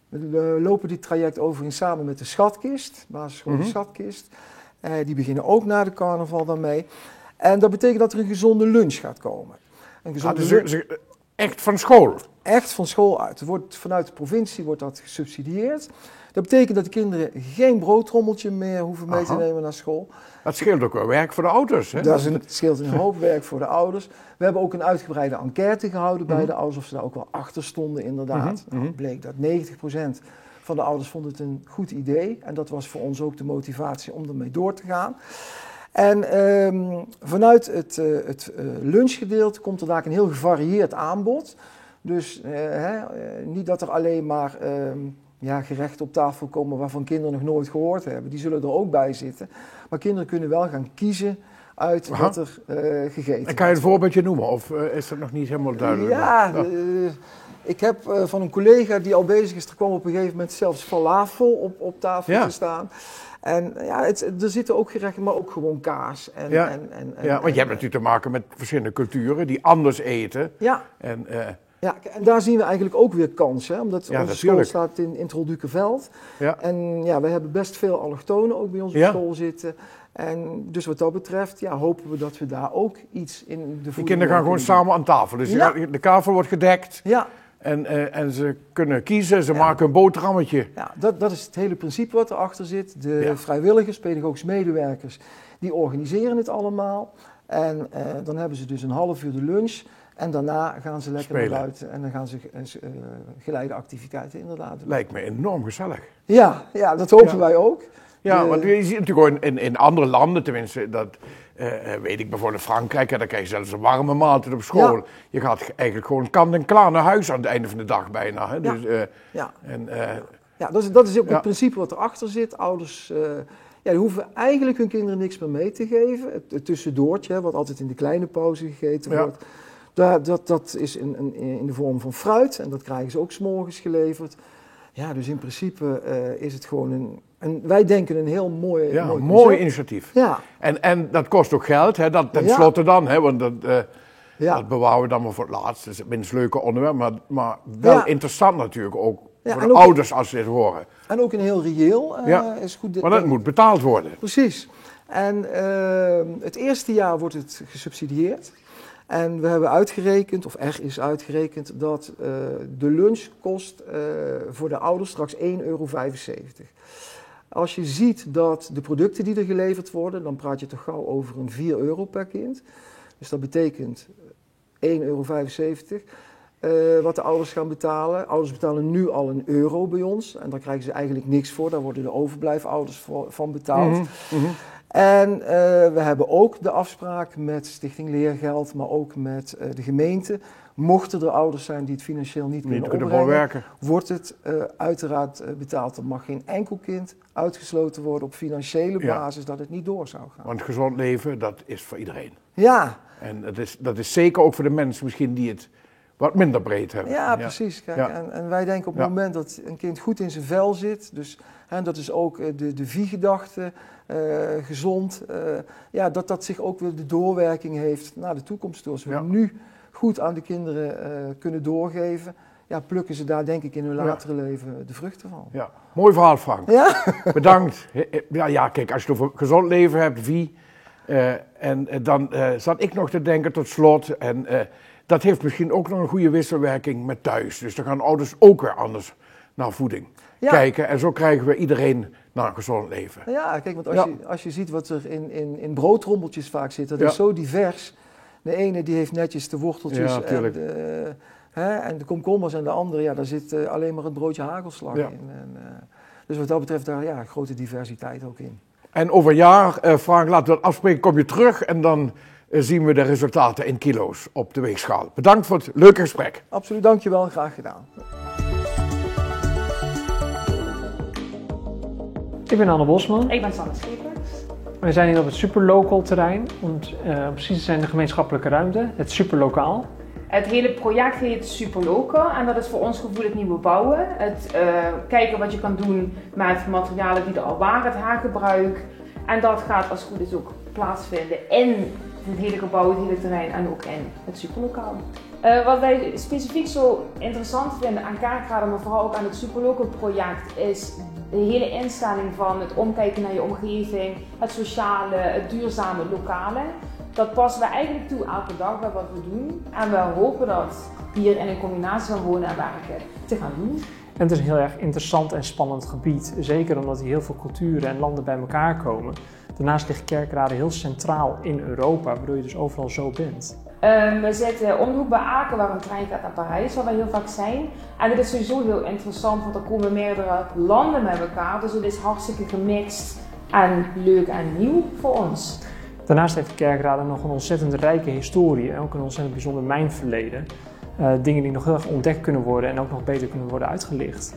F: We lopen dit traject overigens samen met de schatkist, basisschool de schatkist. Die beginnen ook na de carnaval dan mee. En dat betekent dat er een gezonde lunch gaat komen. Een gezonde lunch.
A: Echt van school?
F: Echt van school uit. Vanuit de provincie wordt dat gesubsidieerd. Dat betekent dat de kinderen geen broodtrommeltje meer hoeven mee te nemen naar school. Dat
A: scheelt ook wel werk voor de ouders. Hè?
F: Het scheelt een hoop werk voor de ouders. We hebben ook een uitgebreide enquête gehouden bij de ouders of ze daar ook wel achter stonden inderdaad. Het bleek dat 90% van de ouders vonden het een goed idee. En dat was voor ons ook de motivatie om ermee door te gaan. En vanuit het lunchgedeelte komt er daar een heel gevarieerd aanbod. Dus niet dat er alleen maar gerechten op tafel komen waarvan kinderen nog nooit gehoord hebben. Die zullen er ook bij zitten. Maar kinderen kunnen wel gaan kiezen uit wat er gegeten wordt.
A: En kan je een voorbeeldje noemen of is dat nog niet helemaal duidelijk?
F: Ja, ik heb van een collega die al bezig is, er kwam op een gegeven moment zelfs falafel op tafel te staan. En ja, er zitten ook gerechten, maar ook gewoon kaas. Want je
A: hebt natuurlijk te maken met verschillende culturen die anders eten.
F: Ja. En daar zien we eigenlijk ook weer kansen. Omdat onze school staat in het Roldukenveld. Ja. En ja, we hebben best veel allochtonen ook bij ons op school zitten. En dus wat dat betreft hopen we dat we daar ook iets in de voeding...
A: De kinderen gaan gewoon samen aan tafel. Dus de tafel wordt gedekt. Ja. En ze kunnen kiezen, ze maken een boterhammetje.
F: Ja, dat is het hele principe wat erachter zit. De vrijwilligers, pedagogische medewerkers, die organiseren het allemaal. En dan hebben ze dus een half uur de lunch. En daarna gaan ze lekker naar buiten en dan gaan ze geleide activiteiten inderdaad doen.
A: Lijkt me enorm gezellig.
F: Ja, dat hopen wij ook.
A: Ja, want je ziet natuurlijk ook in andere landen, tenminste, dat weet ik bijvoorbeeld in Frankrijk, dan krijg je zelfs een warme maaltijd op school. Ja. Je gaat eigenlijk gewoon kant en klaar naar huis aan het einde van de dag bijna. Hè? Dus,
F: dat is ook het principe wat erachter zit. Ouders die hoeven eigenlijk hun kinderen niks meer mee te geven. Het tussendoortje, wat altijd in de kleine pauze gegeten wordt. Dat is in de vorm van fruit en dat krijgen ze ook 's morgens geleverd. Ja, dus in principe is het gewoon wij denken een heel mooi
A: initiatief. Ja. En dat kost ook geld, hè? Dat tenslotte dan, hè? Want dat bewaren we dan maar voor het laatst. Dat is het minst leuke onderwerp, maar wel interessant natuurlijk ook voor de ouders als ze dit horen.
F: En ook een heel reëel is goed.
A: Maar dat moet betaald worden.
F: Precies. En het eerste jaar wordt het gesubsidieerd. En we hebben uitgerekend, of er is uitgerekend, dat de lunch kost voor de ouders straks €1,75. Als je ziet dat de producten die er geleverd worden, dan praat je toch gauw over een €4 per kind. Dus dat betekent €1,75 wat de ouders gaan betalen. Ouders betalen nu al €1 bij ons en daar krijgen ze eigenlijk niks voor. Daar worden de overblijfouders van betaald. En we hebben ook de afspraak met Stichting Leergeld, maar ook met de gemeente. Mochten er ouders zijn die het financieel niet kunnen opbrengen, wordt het uiteraard betaald. Er mag geen enkel kind uitgesloten worden op financiële basis dat het niet door zou gaan.
A: Want gezond leven, dat is voor iedereen.
F: Ja.
A: En dat is zeker ook voor de mensen misschien die het wat minder breed hebben.
F: Ja, precies. Kijk, en wij denken op het moment dat een kind goed in zijn vel zit, dus dat is ook de vie-gedachte, gezond, dat zich ook weer de doorwerking heeft naar de toekomst toe. Als we nu goed aan de kinderen kunnen doorgeven, plukken ze daar denk ik in hun latere leven de vruchten van.
A: Ja. Mooi verhaal, Frank. Ja? Bedankt. Kijk, als je het over gezond leven hebt, vie, en dan zat ik nog te denken tot slot, en dat heeft misschien ook nog een goede wisselwerking met thuis. Dus dan gaan ouders ook weer anders naar voeding kijken. En zo krijgen we iedereen naar een gezond leven.
F: Ja, kijk, want als je ziet wat er in broodtrommeltjes vaak zit, dat is zo divers. De ene die heeft netjes de worteltjes en de komkommers en de andere, daar zit alleen maar het broodje hagelslag in. En, dus wat dat betreft daar grote diversiteit ook in.
A: En over een jaar, Frank, laten we dat afspreken, kom je terug en dan zien we de resultaten in kilo's op de weegschaal. Bedankt voor het leuke gesprek.
F: Absoluut, dankjewel, graag gedaan.
P: Ik ben Anne Bosman.
B: Ik ben Sanne Schepers.
P: Wij zijn hier op het Superlocal terrein. Om precies te zijn de gemeenschappelijke ruimte, het Superlokaal.
Q: Het hele project heet Superlocal en dat is voor ons gevoel het nieuwe bouwen. Het kijken wat je kan doen met materialen die er al waren, het haargebruik. En dat gaat als het goed is ook plaatsvinden in het hele gebouw, het hele terrein en ook in het Superlokaal. Wat wij specifiek zo interessant vinden aan Kerkrade, maar vooral ook aan het Superlocal project, is de hele instelling van het omkijken naar je omgeving, het sociale, het duurzame, lokale. Dat passen we eigenlijk toe elke dag bij wat we doen. En we hopen dat hier in een combinatie van wonen en werken te gaan doen.
P: En het is een heel erg interessant en spannend gebied. Zeker omdat hier heel veel culturen en landen bij elkaar komen. Daarnaast ligt Kerkrade heel centraal in Europa, waardoor je dus overal zo bent.
Q: We zitten om de hoek bij Aken, waar een trein gaat naar Parijs, waar wij heel vaak zijn. En dit is sowieso heel interessant, want er komen meerdere landen bij elkaar. Dus het is hartstikke gemixt en leuk en nieuw voor ons.
P: Daarnaast heeft Kerkrade nog een ontzettend rijke historie en ook een ontzettend bijzonder mijnverleden. Dingen die nog heel erg ontdekt kunnen worden en ook nog beter kunnen worden uitgelicht.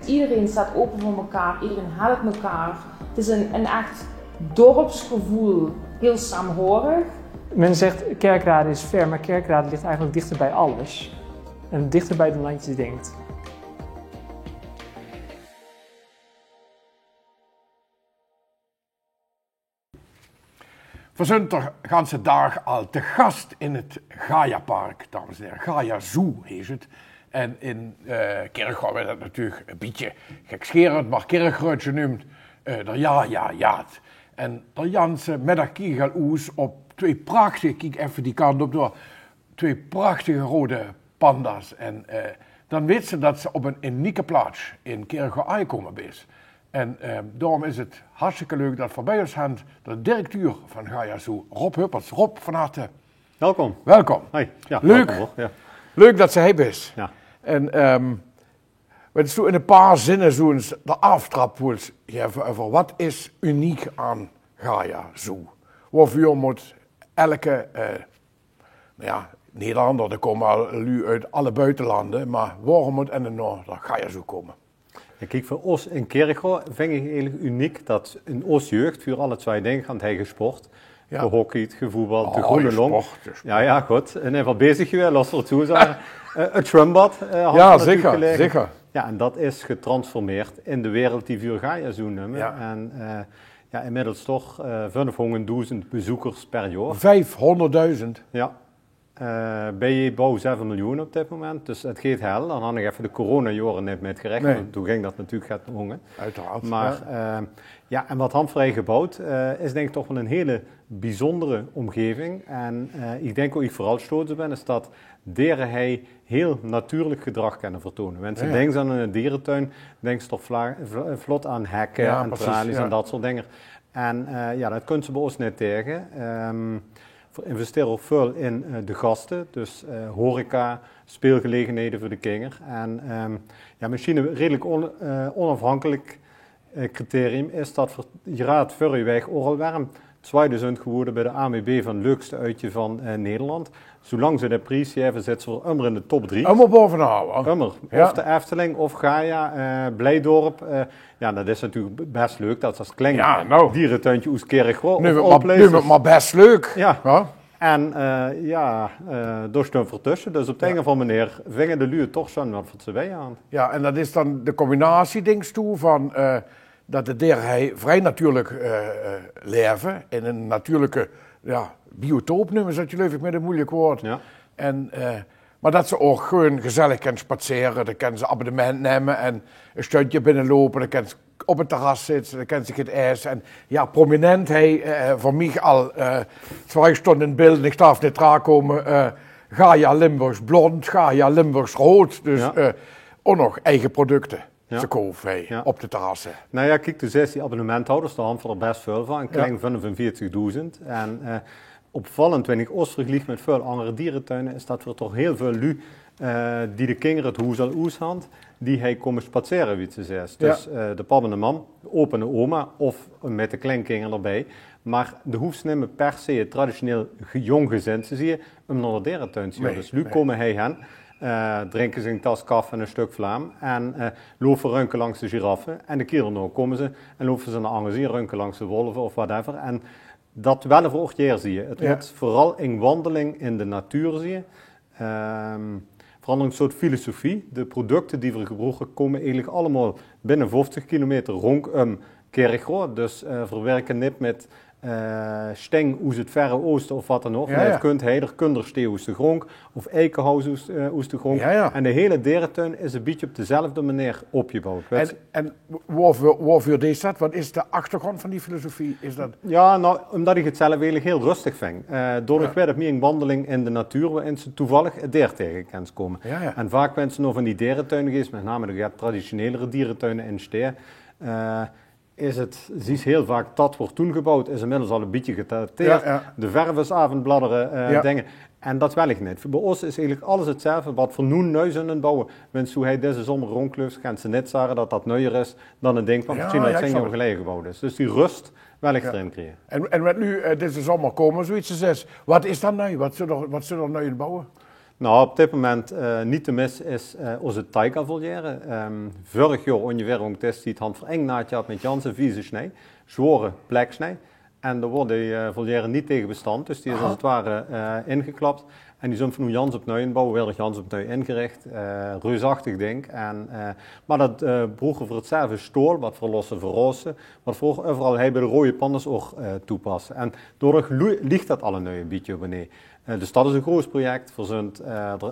Q: Iedereen staat open voor elkaar, iedereen helpt elkaar. Het is een echt dorpsgevoel, heel saamhorig.
P: Men zegt Kerkrade is ver, maar Kerkrade ligt eigenlijk dichter bij alles. En dichterbij dan dat je denkt.
A: We zijn er ganse dag al te gast in het Gaia-park, dames en heren. Gaia Zoo heet het. En in Kerkrade werd dat natuurlijk een beetje gekscherend, maar Kerkrade genoemd de ja-ja-jaat. En de Janse middag kiegeloes op twee prachtige, kijk even die kant op door, twee prachtige rode panda's. En dan weet ze dat ze op een unieke plaats in Kerkrade aangekomen is. En daarom is het hartstikke leuk dat voorbij ons hand de directeur van Gaia Zoo, Rob Huppers. Rob, van harte.
B: Welkom.
A: Welkom.
B: Hoi. Ja,
A: leuk.
B: welkom, ja.
A: Leuk dat ze hier is.
B: Ja.
A: En we zo in een paar zinnen zo de aftrap geven over wat is uniek aan Gaia Zoo. Waarvoor moet elke Nederlander, er komen al lui uit alle buitenlanden, maar waarom moet en naar Gaia Zoo komen?
B: Ja, kijk, voor ons in Kerkrade vind ik eigenlijk uniek dat in ons jeugd voor alle twee dingen gaan hij gesport. Ja. Gehockeyd, gevoetbald, de groene long. Ja, goed. En even bezig geweest, los ertoe zeggen. Het zwembad
A: ja, zeker.
B: Ja, en dat is getransformeerd in de wereld die voor Gaia Zoo noemen. Ja. En inmiddels toch 500.000 bezoekers per jaar. 500.000? Ja. Bij bouw 7 miljoen op dit moment, dus het gaat hel. Dan had ik even de coronajaren net met gerechend, nee. Toen ging dat natuurlijk gaat hongen.
A: Uiteraard.
B: Maar en wat handvrij gebouwd is denk ik toch wel een hele bijzondere omgeving. En ik denk ook ik vooral stoten ben, is dat dieren hij heel natuurlijk gedrag kunnen vertonen. Mensen denken aan een dierentuin, denken ze toch vlot aan hekken en tralies en dat soort dingen. En dat kunnen ze bij ons net tegen. We investeren ook veel in de gasten, dus horeca, speelgelegenheden voor de kinderen. En misschien een redelijk onafhankelijk criterium is dat je raadt voor je weg overal warm. 2000 geworden bij de AMB van het leukste uitje van Nederland. Zolang ze de prijs geven, zitten ze voor in de top 3.
A: Allemaal bovenaan.
B: Of de Efteling, of Gaia, Blijdorp. Dat is natuurlijk best leuk. Dat is als klein dierentuintje Oeskerkrade.
A: Maar best leuk.
B: Ja. En door staan vertussen. Dus op de een of andere manier vingen de luur toch zo wat voor ze bij aan.
A: Ja, en dat is dan de combinatie, denk ik, van dat de dieren vrij natuurlijk leven in een natuurlijke biotoop, noemen ze dat geloof ik met een moeilijk woord. Ja. En, maar dat ze ook gewoon gezellig kunnen spaceren, dan kunnen ze abonnement nemen en een stukje binnenlopen, dan kunnen ze op het terras zitten, dan kunnen ze het ijs. En ja, prominent, voor mij al 2 stunden in beeld, en ik darf niet komen, Gaia Limburgs blond, Gaia Limburgs rood, dus ook nog eigen producten. Ze kopen op de terrassen.
B: Nou ja, kijk, dus die abonnementhouders, daar hebben we er best veel van. Een klein 45.000. En opvallend, wanneer ik ons vergelijk met veel andere dierentuinen, is dat er toch heel veel lui die de kinderen het hoes al oeshand, die hij komen spaceren, wie ze zegt. Dus de pap en de mam, opa en oma, of met de kleinkinderen erbij. Maar de hoeft niet per se traditioneel jong gezin te zien om naar de dierentuin te gaan. Dus nu komen hij hen. drinken ze een tas koffie en een stuk vlaam en lopen runken langs de giraffen. En de keer erna komen ze en lopen ze naar Angezien, runken langs de wolven of whatever. En dat wel voor hier zie je. Het wordt vooral in wandeling in de natuur zie je. Vooral een soort filosofie. De producten die we gebruiken komen eigenlijk allemaal binnen 50 kilometer rond Kerkro. Dus verwerken niet met steng uit het verre oosten of wat dan ook. Je kunt heider kundersteen uit de grond of eikenhuis uit de grond. En de hele dierentuin is een beetje op dezelfde manier opgebouwd.
A: En waarvoor deed dat? Wat is de achtergrond van die filosofie? Is dat...
B: Ja, nou, omdat ik het zelf eigenlijk heel rustig vind. Doordat werd het meer een wandeling in de natuur waarin ze toevallig het dier tegen kan komen. En vaak mensen nog van die dierentuinen geweest, met name de traditionelere dierentuinen in Steer. Zie je heel vaak, dat wordt toen gebouwd, is inmiddels al een beetje getateerd. De verf is avondbladderen dingen. En dat wil ik niet. Bij ons is eigenlijk alles hetzelfde. Wat voor nu neu zijn bouwen. Mensen hoe hij deze zomer rondklust, gaan ze net zeggen dat dat neuer is dan een ding van misschien dat 10 jaar geleden gebouwd is. Dus die rust wil ik erin creëren.
A: En wat nu deze zomer komen, zoiets is, wat is dan neu? Wat zullen er neu bouwen?
B: Nou, op dit moment niet te missen is onze taiga-volière. Vorig jaar ongeveer rond die het hand verengnaadje had met Janssen vieze snij, zware pleksnij. En daar wordt die volière niet tegen bestand, dus die is als het ware ingeklapt. En die zijn van Jans op Neu bouwen, weer Jans op Neu ingericht. Reusachtig ding. Maar dat broegen voor hetzelfde stoel, wat voor losse verrozen, wat voor overal hij bij de rode pandas ook toepassen. En door ligt dat alle nu een beetje beneden. Dus dat is een groot project voor zo'n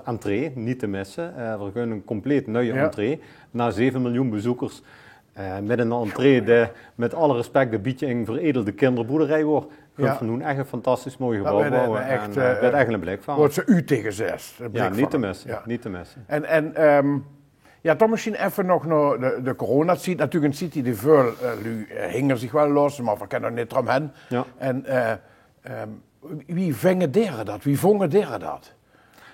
B: entree, niet te missen. We kunnen een compleet nieuwe entree, na 7 miljoen bezoekers. Met een entree die met alle respect een beetje een veredelde kinderboerderij wordt. Van nu echt een fantastisch mooi gebouw bouwen. En werd echt een blik van.
A: Wordt ze u tegen 6?
B: Ja, niet te missen. Ja. Niet te missen.
A: En dan misschien even nog naar de corona. Het ziet natuurlijk een city die veel hingen zich wel los, maar we kennen niet erom hen. Ja. En wie vangen deren dat? Wie vongen deren dat?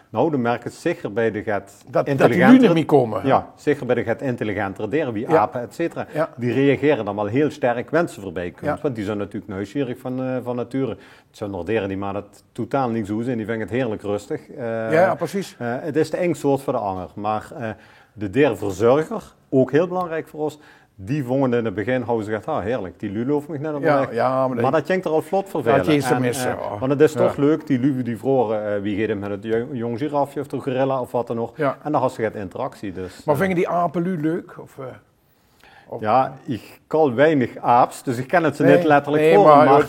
B: Nou, dan merk het zeker bij de
A: dat die nu niet komen.
B: Ja, zeker bij de intelligentere dieren, wie apen, et cetera. Ja. Die reageren dan wel heel sterk wensen voorbij kunnen. Want die zijn natuurlijk nieuwsgierig van nature. Het zijn nog dieren die maar dat totaal niet zo zijn. Die vinden het heerlijk rustig.
A: Precies.
B: Het is de eng soort voor de anger. Maar de dierenverzorger, ook heel belangrijk voor ons. Die vongen in het begin, ze heerlijk, die Lulu hoeft me net op de weg. Maar dat jengt er al vlot voor veel. Want het is toch leuk, die Lulu die vroeger, wie geeft hem met het jong girafje of de gorilla of wat dan ook. Ja. En dan had ze geen interactie. Dus,
A: maar vingen die apen Lulu leuk?
B: Ja, ik kan weinig aaps, dus ik ken het ze niet letterlijk voor. Maar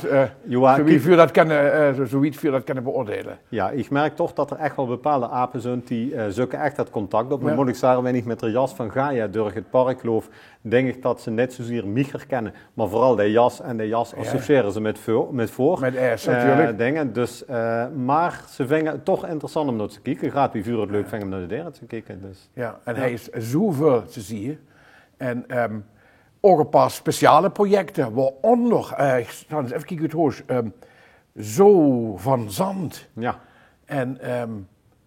A: zoiets dat kunnen beoordelen.
B: Ja, ik merk toch dat er echt wel bepaalde apen zijn die zoeken echt dat contact op. Maar moet ik zeggen, wanneer ik met de jas van Gaia door het park loop, denk ik dat ze net zozeer mich herkennen. Maar vooral de jas en de jas associëren ze met voor.
A: Met S natuurlijk.
B: Dingen. Dus, maar ze vinden het toch interessant om naar te kijken. Gaat wie vuur het leuk vinden om naar de deren te kijken. Dus.
A: Ja, en hij is zoveel te zien. En ook een paar speciale projecten, waaronder, even kijken het hoog, Zo van Zand.
B: Ja.
A: En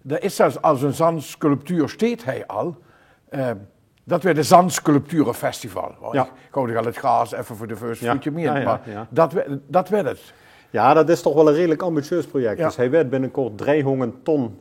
A: er is zelfs als een zandsculptuur, staat hij al, dat werd de Zandsculpturenfestival. Ja. Ik hou al het gaas even voor de first future meer, maar dat werd het.
B: Ja, dat is toch wel een redelijk ambitieus project. Ja. Dus hij werd binnenkort 300 ton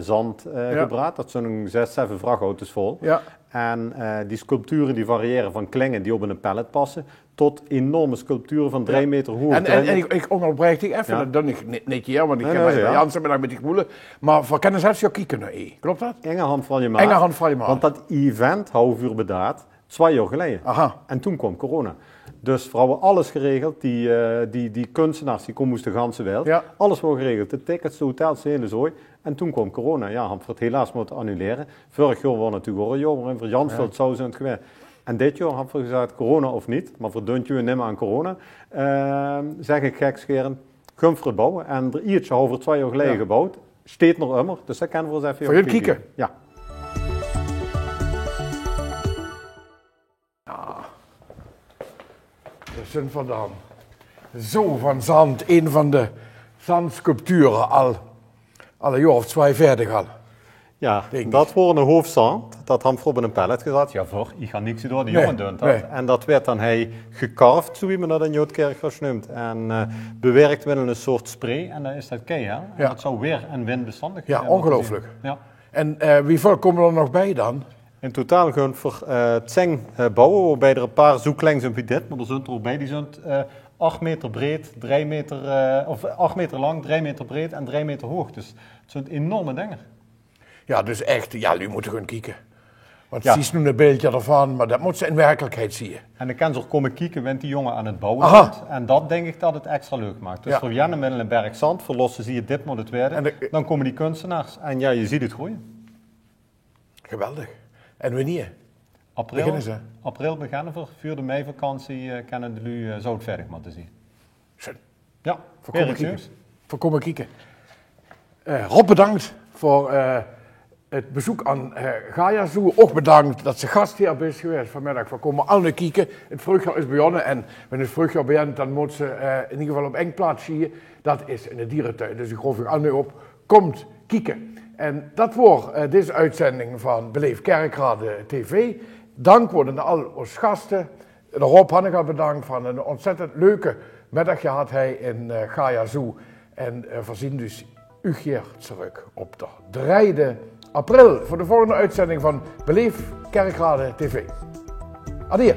B: zand gebracht. Dat zijn 6, 7 vrachtauto's vol. Ja. En die sculpturen die variëren van klingen die op een pallet passen, tot enorme sculpturen van 3 meter hoog.
A: En ik onderbreek die even, dat doe ik niet hier, want ik ken bij Janssen middag met die moelen. Maar we kunnen zelfs jouw kieken naar klopt dat?
B: Enge hand val je maar. Want dat event, half uur bedaad, 2 jaar geleden. Aha. En toen kwam corona. Dus vrouwen alles geregeld, die kunstenaars die komen moest de ganse wereld. Ja. Alles wordt geregeld, de tickets, de hotels, de hele zooi. En toen kwam corona, hebben we het helaas moeten annuleren. Vorig jaar was natuurlijk ook een jaar, maar voor Jansveld zou zijn het geweest. En dit jaar hebben we gezegd, corona of niet, maar verdunt je niet meer aan corona. Zeg ik gekscherend, gun voor het bouwen. En er iets over 2 jaar geleden gebouwd, steekt nog immer, dus dat kunnen we eens even
A: voor jullie kijken.
B: Ja.
A: De Zin van Dam. Zo van Zand, een van de zandsculpturen al een jaar of 2 verder al.
B: Ja, dat voor een hoofdzand, dat hebben we op een pallet gezet. Ja, voor, ik ga niks door, de jongen doen dat. Nee. En dat werd dan gekarfd, zo wie men dat in Joodkerkers noemt. En bewerkt met een soort spray, en dan is dat kei, hè? En dat zou weer en windbestandig zijn.
A: Ja, ongelooflijk.
B: Ja.
A: En wie veel komen er nog bij dan?
B: In totaal gaan we 10 bouwen, waarbij er een paar zo klein zijn wie dit, maar er zijn er ook bij die zijn 8 meter breed, 3 meter, of 8 meter lang, 3 meter breed en 3 meter hoog. Dus het zijn enorme dingen.
A: Ja, dus echt, ja, jullie moeten gewoon kijken. Want zie je nu een beeldje ervan, maar dat moet ze in werkelijkheid zien.
B: En dan kan ze ook komen kijken, wanneer die jongen aan het bouwen is. En dat denk ik dat het extra leuk maakt. Dus voor Janne met een berg zand verlossen zie je dit maar de tweede. Dan komen die kunstenaars en ja, je ziet het groeien.
A: Geweldig. En wanneer?
B: April beginnen we. Voor de meivakantie kunnen de lui zo het verdig moeten zien.
A: Schön.
B: Ja,
A: voor komen kijken. Rob, bedankt voor het bezoek aan Gaia Zoo. Ook bedankt dat ze gastheer is geweest vanmiddag. We komen alle kijken. Het vroegjaar is begonnen en wanneer het vroegjaar begint, dan moet ze in ieder geval op één plaats zien. Dat is in de dierentuin. Dus ik roep u al nu op. Komt kijken. En dat wordt deze uitzending van Beleef Kerkrade TV. Dank worden al onze gasten. De Rob Hannega bedankt van een ontzettend leuke middag gehad hij in Gaia Zoo. En voorzien dus u keer terug op de 3e april voor de volgende uitzending van Beleef Kerkrade TV. Adieu.